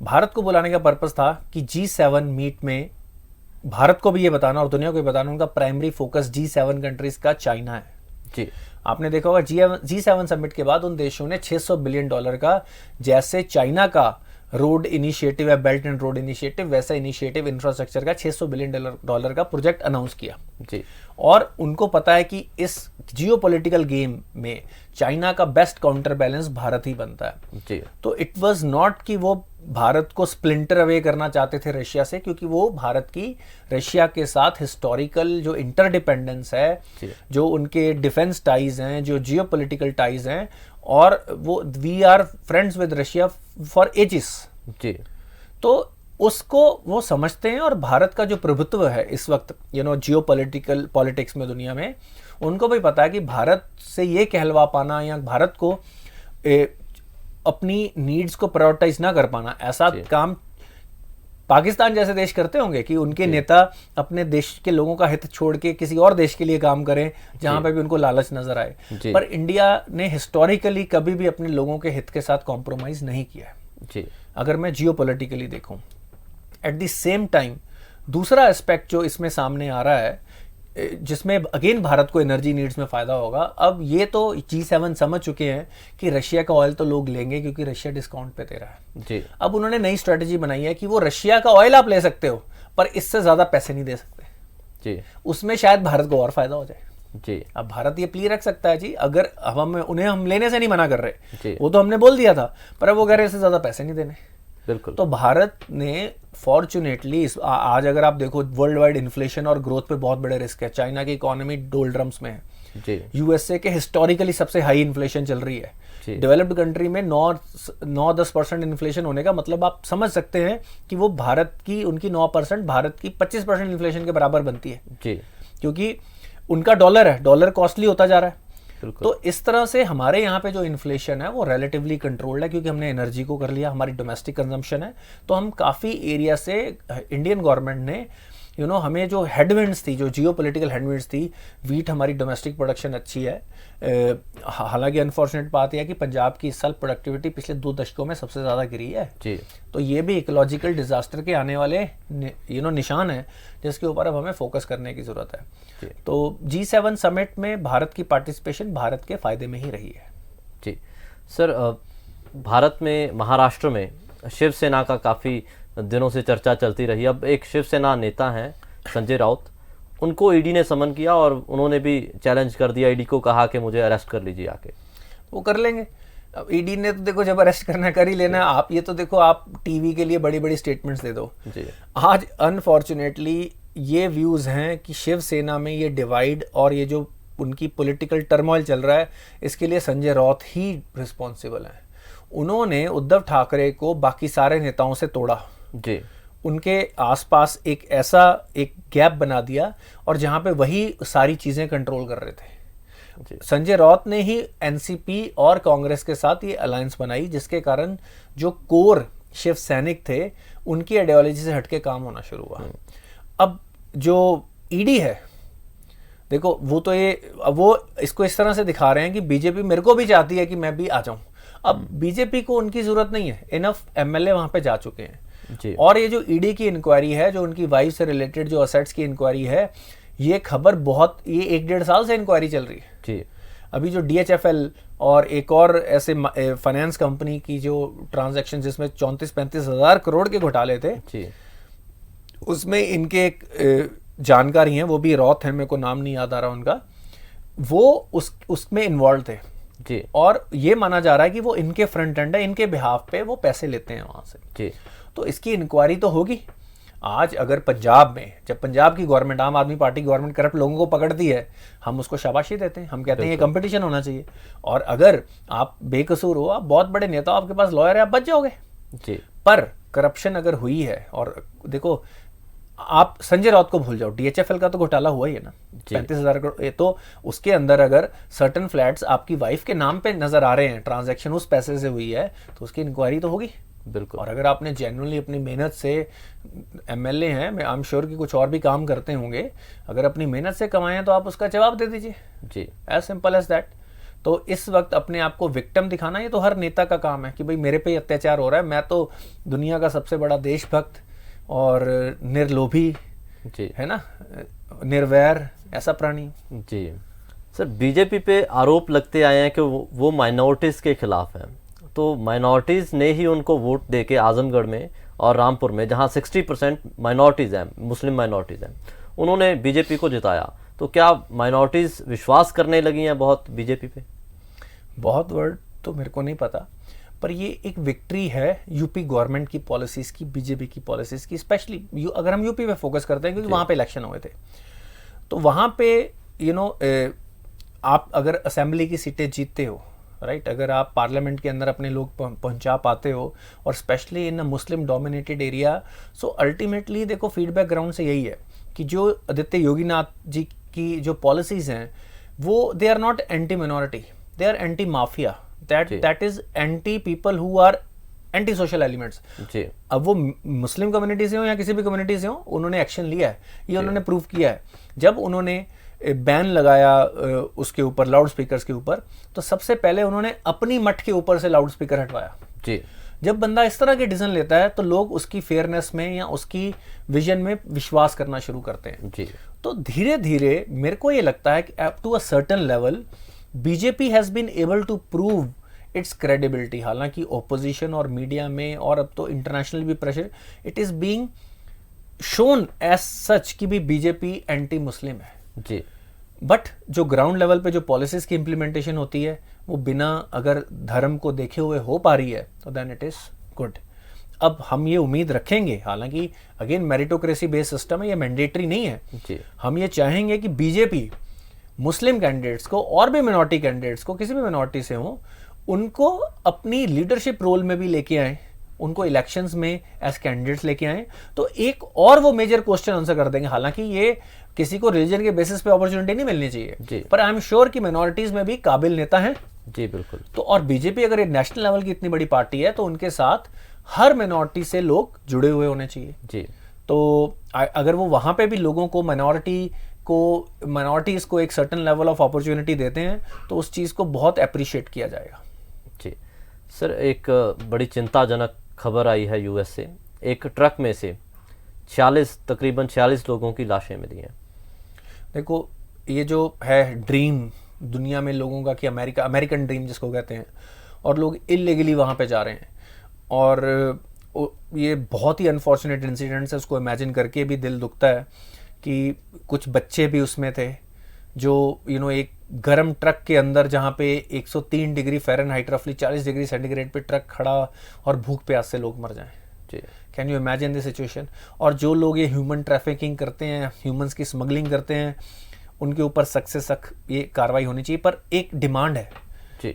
Bharat को बुलाने का पर्पस था कि G7 मीट में भारत को भी ये बताना और दुनिया को भी बताना उनका प्राइमरी फोकस G7 कंट्रीज का चाइना है जी। आपने देखा होगा G7 समिट के बाद उन देशों ने $600 बिलियन का, जैसे चाइना का रोड इनिशिएटिव है, बेल्ट एंड रोड इनिशिएटिव, वैसा इनिशिएटिव इंफ्रास्ट्रक्चर का $600 बिलियन का प्रोजेक्ट अनाउंस किया जी। और उनको पता है कि इस जियोपॉलिटिकल गेम में चाइना का बेस्ट काउंटर बैलेंस भारत ही बनता है जी। तो इट वाज नॉट कि वो भारत को स्प्लिंटर अवे करना चाहते थे रशिया से, क्योंकि वो भारत की रशिया के साथ हिस्टोरिकल जो इंटरडिपेंडेंस है, जो उनके डिफेंस टाइज हैं, जो जियोपॉलिटिकल टाइज हैं, और वो we are friends with Russia for ages ji. तो उसको वो समझते हैं, और भारत का जो प्रभुत्व है इस वक्त जियोपॉलिटिकल पॉलिटिक्स में दुनिया में, उनको भी पता है कि भारत से ये कहलवा पाना या भारत को अपनी नीड्स को प्रायोरिटाइज ना कर पाना, ऐसा काम पाकिस्तान जैसे देश करते होंगे कि उनके नेता अपने देश के लोगों का हित छोड़ के किसी और देश के लिए काम करें जहां पे भी उनको लालच नजर आए। पर इंडिया ने हिस्टोरिकली कभी भी अपने लोगों के हित के साथ कॉम्प्रोमाइज नहीं किया है। अगर मैं जियोपॉलिटिकली देखूं, एट द सेम टाइम दूसरा एस्पेक्ट जो इसमें सामने आ रहा है, जिसमें अगेन भारत को एनर्जी नीड्स में फायदा होगा। अब ये तो G7 समझ चुके हैं कि रशिया का ऑयल तो लोग लेंगे क्योंकि रशिया डिस्काउंट पे दे रहा है जी। अब उन्होंने नई स्ट्रेटेजी बनाई है कि वो रशिया का ऑयल आप ले सकते हो पर इससे ज्यादा पैसे नहीं दे सकते जी। उसमें शायद भारत को और फायदा हो जाए जी। अब भारत ये प्ली रख सकता है जी, अगर हम लेने से नहीं मना कर रहे, वो तो हमने बोल दिया था, पर अब वो कह रहे इससे ज्यादा पैसे नहीं देने। बिल्कुल। तो भारत ने फॉर्चुनेटली आज अगर आप देखो वर्ल्ड वाइड इन्फ्लेशन और ग्रोथ पे बहुत बड़े रिस्क है। चाइना की इकोनॉमी डोल्ड्रम्स में है, यूएसए के हिस्टोरिकली सबसे हाई इन्फ्लेशन चल रही है। डेवलप्ड कंट्री में 9-10% इन्फ्लेशन होने का मतलब आप समझ सकते हैं कि वो भारत की उनकी 9% भारत की 25% इन्फ्लेशन के बराबर बनती है जी। क्योंकि उनका डॉलर है, डॉलर कॉस्टली होता जा रहा है। तो इस तरह से हमारे यहाँ पे जो इन्फ्लेशन है वो रिलेटिवली कंट्रोल्ड है क्योंकि हमने एनर्जी को कर लिया, हमारी डोमेस्टिक कंजम्पशन है। तो हम काफ़ी एरिया से इंडियन गवर्नमेंट ने हमें जो हेडविंड्स थी, जो जियोपॉलिटिकल हेडविंड्स थी, वीट हमारी डोमेस्टिक प्रोडक्शन अच्छी है। हालांकि अनफॉर्चुनेट बात यह है कि पंजाब की इस साल प्रोडक्टिविटी पिछले 2 दशकों में सबसे ज़्यादा गिरी है जी। तो ये भी इकोलॉजिकल डिजास्टर के आने वाले निशान है जिसके ऊपर अब हमें फोकस करने की ज़रूरत है। तो G7 समिट में भारत की पार्टिसिपेशन भारत के फायदे में ही रही है जी। सर, भारत में महाराष्ट्र में शिवसेना का काफ़ी दिनों से चर्चा चलती रही। अब एक शिवसेना नेता हैं संजय राउत, उनको ईडी ने समन किया और उन्होंने भी चैलेंज कर दिया, ईडी को कहा कि मुझे अरेस्ट कर लीजिए आके। वो कर लेंगे। अब ईडी ने तो देखो जब अरेस्ट करना कर ही लेना। आप ये तो देखो, आप टीवी के लिए बड़ी बड़ी स्टेटमेंट्स दे दो जी। आज अनफॉर्चुनेटली ये व्यूज़ हैं कि शिवसेना में ये डिवाइड और ये जो उनकी पॉलिटिकल टर्मोइल चल रहा है, इसके लिए संजय राउत ही रिस्पॉन्सिबल हैं। उन्होंने उद्धव ठाकरे को बाकी सारे नेताओं से तोड़ा जी। उनके आसपास एक ऐसा एक गैप बना दिया और जहां पे वही सारी चीजें कंट्रोल कर रहे थे। संजय राउत ने ही एनसीपी और कांग्रेस के साथ ये अलायंस बनाई, जिसके कारण जो कोर शिव सैनिक थे उनकी आइडियोलॉजी से हटके काम होना शुरू हुआ। अब जो ईडी है, देखो वो इसको इस तरह से दिखा रहे हैं कि बीजेपी मेरे को भी चाहती है कि मैं भी आ जाऊं। अब बीजेपी को उनकी जरूरत नहीं है, इनफ एमएलए वहां पे जा चुके हैं जी। और ये जो ईडी की इंक्वायरी है, जो उनकी वाइफ से रिलेटेड जो असेट्स की इंक्वायरी है, ये खबर ये 1-1.5 साल से इंक्वायरी चल रही है जी। अभी जो DHFL और एक और ऐसे फाइनेंस कंपनी की जो ट्रांजैक्शन जिसमें 34-35 हज़ार करोड़ के घोटाले थे जी, उसमें इनके एक जानकारी हैं, वो भी रॉथ है, मेरे को नाम नहीं याद आ रहा उनका, वो उसमें इन्वॉल्व थे जी। और ये माना जा रहा है कि वो इनके फ्रंट एंड है, इनके बिहाफ पे वो पैसे लेते हैं वहां से जी। तो इसकी इंक्वायरी तो होगी। आज अगर पंजाब में, जब पंजाब की गवर्नमेंट, आम आदमी पार्टी की गवर्नमेंट करप्ट लोगों को पकड़ती है, हम उसको शाबाशी देते हैं, हम कहते हैं ये कंपटीशन होना चाहिए। और अगर आप बेकसूर हो, आप बहुत बड़े नेता हो, आपके पास लॉयर है, आप बच जाओगे जी। पर करप्शन अगर हुई है, और देखो आप संजय राउत को भूल जाओ, DHFL का तो घोटाला हुआ ही है ना, 35,000 करोड़। तो उसके अंदर अगर सर्टन फ्लैट्स आपकी वाइफ के नाम पे नजर आ रहे हैं, ट्रांजैक्शन उस पैसे से हुई है, तो उसकी इंक्वायरी तो होगी बिल्कुल। और अगर आपने जेन्युइनली अपनी मेहनत से, एमएलए हैं, मैं आई एम श्योर कि कुछ और भी काम करते होंगे, अगर अपनी मेहनत से कमाए हैं तो आप उसका जवाब दे दीजिए ji. As simple as that. तो इस वक्त अपने आप को विक्टिम दिखाना, ये तो हर नेता का काम है कि भाई मेरे पे अत्याचार हो रहा है, मैं तो दुनिया का सबसे बड़ा देशभक्त और निर्लोभी जी, है ना, निर्वैर ऐसा प्राणी जी। सर, बीजेपी पे आरोप लगते आए हैं कि वो माइनॉरिटीज़ के खिलाफ हैं। तो माइनॉरिटीज़ ने ही उनको वोट देके आजमगढ़ में और रामपुर में, जहां 60% माइनॉरिटीज़ हैं, मुस्लिम माइनॉरिटीज़ हैं, उन्होंने बीजेपी को जिताया। तो क्या माइनॉरिटीज़ विश्वास करने लगी हैं बहुत बीजेपी पे? बहुत वर्ड तो मेरे को नहीं पता, पर ये एक विक्ट्री है यूपी गवर्नमेंट की पॉलिसीज़ की, बीजेपी की पॉलिसीज़ की। स्पेशली अगर हम यूपी पे फोकस करते हैं, क्योंकि वहाँ पे इलेक्शन हुए थे, तो वहाँ पे आप अगर असेंबली की सीटें जीतते हो, राइट, अगर आप पार्लियामेंट के अंदर अपने लोग पहुंचा पाते हो, और specially in a Muslim dominated area, so ultimately देखो फीडबैक ग्राउंड से यही है कि जो आदित्य योगीनाथ जी की जो पॉलिसीज़ हैं, वो they are not anti minority, they are anti mafia, that is anti people who are anti social elements. Ji. अब वो मुस्लिम कम्युनिटी से हो या किसी भी कम्युनिटी से हो, उन्होंने एक्शन लिया है, ये उन्होंने प्रूव किया है। जब उन्होंने बैन लगाया उसके ऊपर, लाउड स्पीकर्स के ऊपर, तो सबसे पहले उन्होंने अपनी मठ के ऊपर से लाउड स्पीकर हटवाया। जी। जब बंदा इस तरह के डिसीजन लेता है तो लोग उसकी फेयरनेस में या उसकी विजन में विश्वास करना शुरू करते हैं। जी। तो धीरे धीरे मेरे को ये लगता है कि up to a certain level BJP has been able to prove its credibility. हालांकि ओपोजिशन और मीडिया में और अब तो इंटरनेशनल भी pressure, it is being shown as such कि भी बीजेपी एंटी मुस्लिम है। जी। बट जो ग्राउंड लेवल पे जो पॉलिसीज की इंप्लीमेंटेशन होती है वो बिना अगर धर्म को देखे हुए हो पा रही है तो देन इट इज गुड। अब हम ये उम्मीद रखेंगे, हालांकि अगेन मेरिटोक्रेसी बेस्ड सिस्टम है, ये मैंडेटरी नहीं है। जी। हम ये चाहेंगे कि बीजेपी मुस्लिम कैंडिडेट्स को और भी मिनॉरिटी कैंडिडेट्स को, किसी भी मिनॉरिटी से हो, उनको अपनी लीडरशिप रोल में भी लेके आए, उनको इलेक्शंस में एज कैंडिडेट्स लेके आए, तो एक और वो मेजर क्वेश्चन आंसर कर देंगे। हालांकि ये किसी को रिलीजन के बेसिस पे अपॉर्चुनिटी नहीं मिलनी चाहिए, जी। पर आई एम श्योर कि मिनॉरिटीज में भी काबिल नेता हैं। जी बिल्कुल। तो और बीजेपी अगर ये नेशनल लेवल की इतनी बड़ी पार्टी है तो उनके साथ हर मिनॉरिटी से लोग जुड़े हुए होने चाहिए। जी। तो अगर वो वहां पे भी लोगों को, मिनॉरिटीज को एक सर्टेन लेवल ऑफ अपॉर्चुनिटी देते हैं तो उस चीज को बहुत अप्रिशिएट किया जाएगा। जी सर, एक बड़ी चिंताजनक खबर आई है यूएस से। एक ट्रक में से तकरीबन 46 लोगों की लाशें मिली हैं। देखो, ये जो है ड्रीम दुनिया में लोगों का कि अमेरिकन ड्रीम जिसको कहते हैं, और लोग इलीगली वहाँ पे जा रहे हैं, और ये बहुत ही अनफॉर्चुनेट इंसिडेंट्स है। उसको इमेजिन करके भी दिल दुखता है कि कुछ बच्चे भी उसमें थे जो एक गर्म ट्रक के अंदर, जहाँ पे 103 डिग्री फ़ारेनहाइट रफली 40 डिग्री सेंटीग्रेड पे ट्रक खड़ा और भूख प्यास से लोग मर जाएं। Can you imagine this situation? और जो लोग ये ह्यूमन ट्रैफिकिंग करते हैं, ह्यूमंस की स्मगलिंग करते हैं, उनके ऊपर सख्त से सख्त ये कार्रवाई होनी चाहिए। पर एक डिमांड है,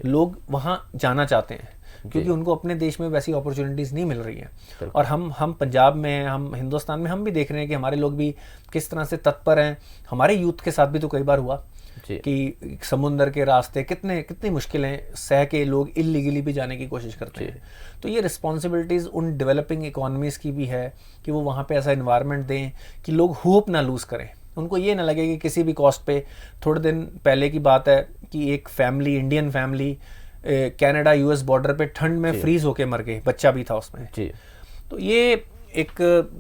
लोग वहाँ जाना चाहते हैं क्योंकि उनको अपने देश में वैसी अपॉर्चुनिटीज़ नहीं मिल रही हैं। और हम पंजाब में, हम हिंदुस्तान में हम भी देख रहे हैं कि हमारे लोग भी किस तरह से तत्पर हैं। हमारे यूथ के साथ भी तो कई बार हुआ कि समुंदर के रास्ते कितनी मुश्किलें सह के लोग इलीगली भी जाने की कोशिश करते हैं। तो ये रिस्पॉन्सिबिलिटीज़ उन डेवलपिंग इकोनॉमीज़ की भी है कि वो वहाँ पे ऐसा इन्वायरमेंट दें कि लोग होप ना लूज़ करें। उनको ये ना लगे कि किसी भी कॉस्ट पे, थोड़े दिन पहले की बात है कि एक family, Indian family, Canada US border पे ठंड में फ्रीज होके मर गए, बच्चा भी था उसमें। तो ये एक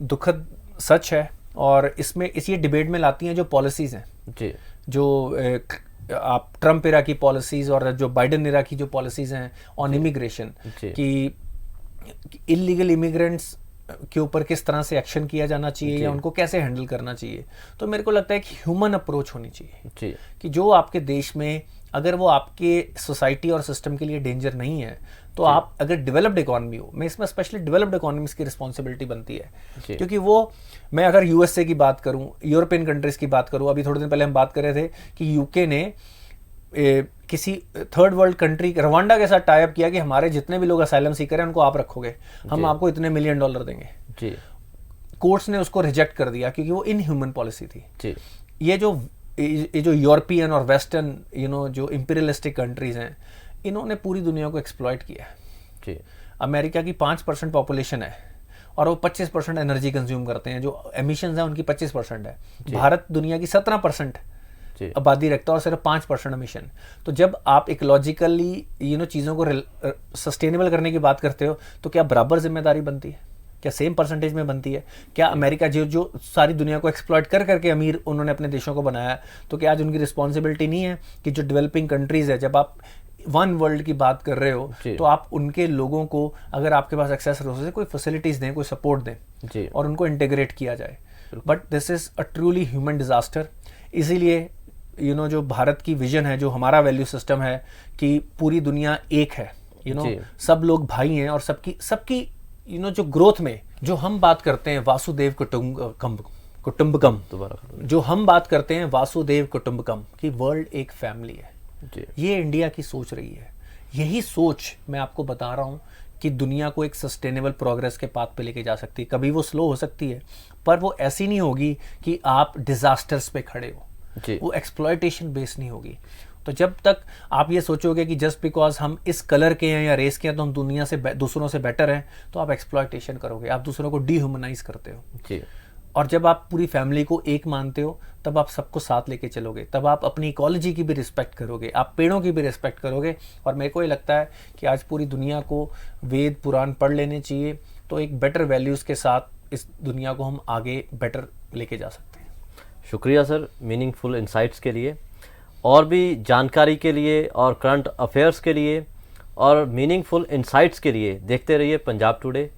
दुखद सच है, और इसमें ये डिबेट में लाती हैं जो पॉलिसीज़ हैं, जो आप ट्रम्प एरा की पॉलिसीज़ और जो बाइडेन एरा की जो पॉलिसीज़ हैं ऑन इमिग्रेशन, कि इलीगल इमिग्रेंट्स के ऊपर किस तरह से एक्शन किया जाना चाहिए या उनको कैसे हैंडल करना चाहिए। तो मेरे को लगता है कि ह्यूमन अप्रोच होनी चाहिए कि जो आपके देश में, अगर वो आपके सोसाइटी और सिस्टम के लिए डेंजर नहीं है, तो आप अगर डेवलप्ड इकोनॉमी हो, मैं इसमें स्पेशली डेवलप्ड इकोनॉमीज की रिस्पॉन्सिबिलिटी बनती है, क्योंकि वो, मैं अगर यूएसए की बात करूं, यूरोपियन कंट्रीज की बात करूं, अभी थोड़े दिन पहले हम बात कर रहे थे कि यूके ने किसी थर्ड वर्ल्ड कंट्री रवांडा के साथ टाई अप किया कि हमारे जितने भी लोग असाइलम सीकर हैं उनको आप रखोगे, हम आपको इतने $1 मिलियन देंगे। कोर्ट्स ने उसको रिजेक्ट कर दिया क्योंकि वो इनह्यूमन पॉलिसी थी। ये जो यूरोपियन और वेस्टर्न जो इंपीरियलिस्टिक कंट्रीज हैं, इन्होंने पूरी दुनिया को एक्सप्लॉइट किया है। अमेरिका की 5% पॉपुलेशन है और वो 25% एनर्जी कंज्यूम करते हैं, जो एमिशंस हैं उनकी 25% है। भारत दुनिया की 17% आबादी रखता है और सिर्फ 5% एमिशन। तो जब आप इकोलॉजिकली चीज़ों को सस्टेनेबल करने की बात करते हो तो क्या बराबर जिम्मेदारी बनती है? क्या सेम परसेंटेज में बनती है? क्या अमेरिका जो सारी दुनिया को एक्सप्लॉइट करके अमीर उन्होंने अपने देशों को बनाया, तो क्या आज उनकी रिस्पॉन्सिबिलिटी नहीं है कि जो डेवलपिंग कंट्रीज है, जब आप वन वर्ल्ड की बात कर रहे हो तो आप उनके लोगों को, अगर आपके पास एक्सेस रिसोर्सेज है, कोई फैसिलिटीज़ दें, कोई सपोर्ट दें और उनको इंटीग्रेट किया जाए। But this is a truly human disaster. इसीलिए जो भारत की विजन है, जो हमारा वैल्यू सिस्टम है कि पूरी दुनिया एक है, सब लोग भाई हैं, और सबकी जो ग्रोथ में जो हम बात करते हैं वासुदेव कुटुंबकम, जो हम बात करते हैं वासुदेव कुटुंबकम, कि वर्ल्ड एक फैमिली है, ये इंडिया की सोच रही है। यही सोच मैं आपको बता रहा हूँ कि दुनिया को एक सस्टेनेबल प्रोग्रेस के पाथ पे लेके जा सकती है। कभी वो स्लो हो सकती है, पर वो ऐसी नहीं होगी कि आप डिजास्टर्स पे खड़े हो, वो एक्सप्लॉयटेशन बेस्ड नहीं होगी। तो जब तक आप ये सोचोगे कि जस्ट बिकॉज हम इस कलर के हैं या रेस के हैं तो हम दुनिया से दूसरों से बेटर हैं, तो आप एक्सप्लॉयटेशन करोगे, आप दूसरों को डिह्यूमनाइज करते हो। जी। और जब आप पूरी फैमिली को एक मानते हो, तब आप सबको साथ लेके चलोगे, तब आप अपनी इकोलॉजी की भी रिस्पेक्ट करोगे, आप पेड़ों की भी रिस्पेक्ट करोगे। और मेरे को ये लगता है कि आज पूरी दुनिया को वेद पुराण पढ़ लेने चाहिए, तो एक बेटर वैल्यूज़ के साथ इस दुनिया को हम आगे बेटर लेके जा सकते हैं। शुक्रिया सर मीनिंगफुल इंसाइट्स के लिए। और भी जानकारी के लिए और करंट अफेयर्स के लिए और मीनिंगफुल इंसाइट्स के लिए देखते रहिए पंजाब टुडे।